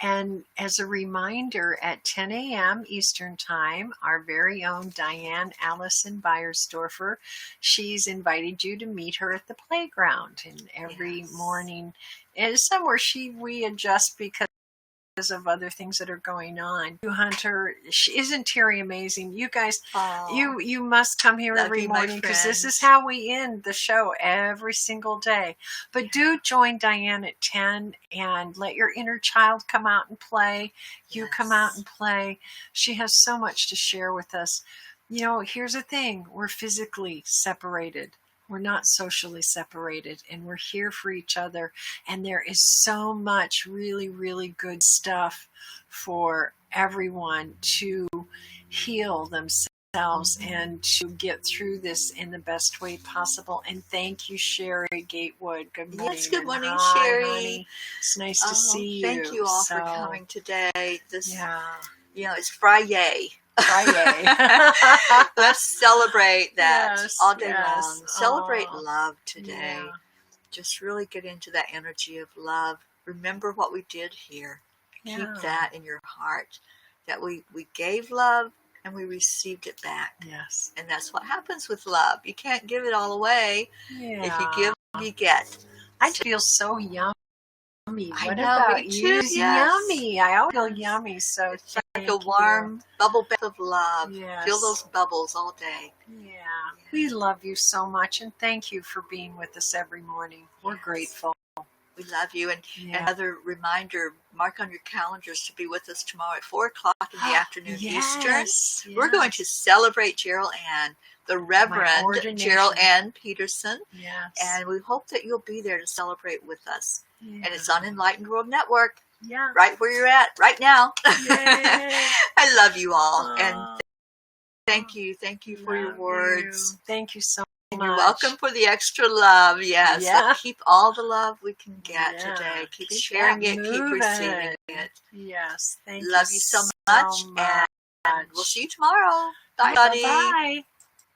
And as a reminder, at 10 a.m. Eastern Time, our very own Diane Allison Beiersdorfer, she's invited you to meet her at the playground. And every morning, and somewhere we adjust because of other things that are going on. You, Hunter, isn't Teri amazing? You guys, you must come here every morning, because this is how we end the show every single day. But do join Diane at 10 and let your inner child come out and play. You come out and play. She has so much to share with us. You know, here's the thing. We're physically separated. We're not socially separated, and we're here for each other. And there is so much really, really good stuff for everyone to heal themselves and to get through this in the best way possible. And thank you, Sherry Gatewood. Good morning. Yes, good morning, Hi, Sherry. Honey. It's nice to see you. Thank you all for coming today. This, you know, it's Friday. Let's celebrate that all day long. Celebrate love today. Just really get into that energy of love. Remember what we did here. Keep that in your heart, that we gave love and we received it back. Yes. And that's what happens with love. You can't give it all away. If you give, you get. I feel so yummy. What about you? Yummy. I always feel yummy. So it's like a warm bubble bath of love. Feel those bubbles all day. We love you so much, and thank you for being with us every morning. We're grateful. We love you. And another reminder, mark on your calendars to be with us tomorrow at 4 o'clock in the afternoon Eastern. We're going to celebrate Jeryl Ann, the Reverend Jeryl Ann Peterson. And we hope that you'll be there to celebrate with us. And it's on Enlightened World Network. Right where you're at right now. I love you all. And thank you. Thank you for your words. Thank you so much. You're welcome for the extra love. Let's keep all the love we can get today. Keep sharing it. Keep receiving it. Thank you. Love you so much. And we'll see you tomorrow. Bye, buddy. Bye.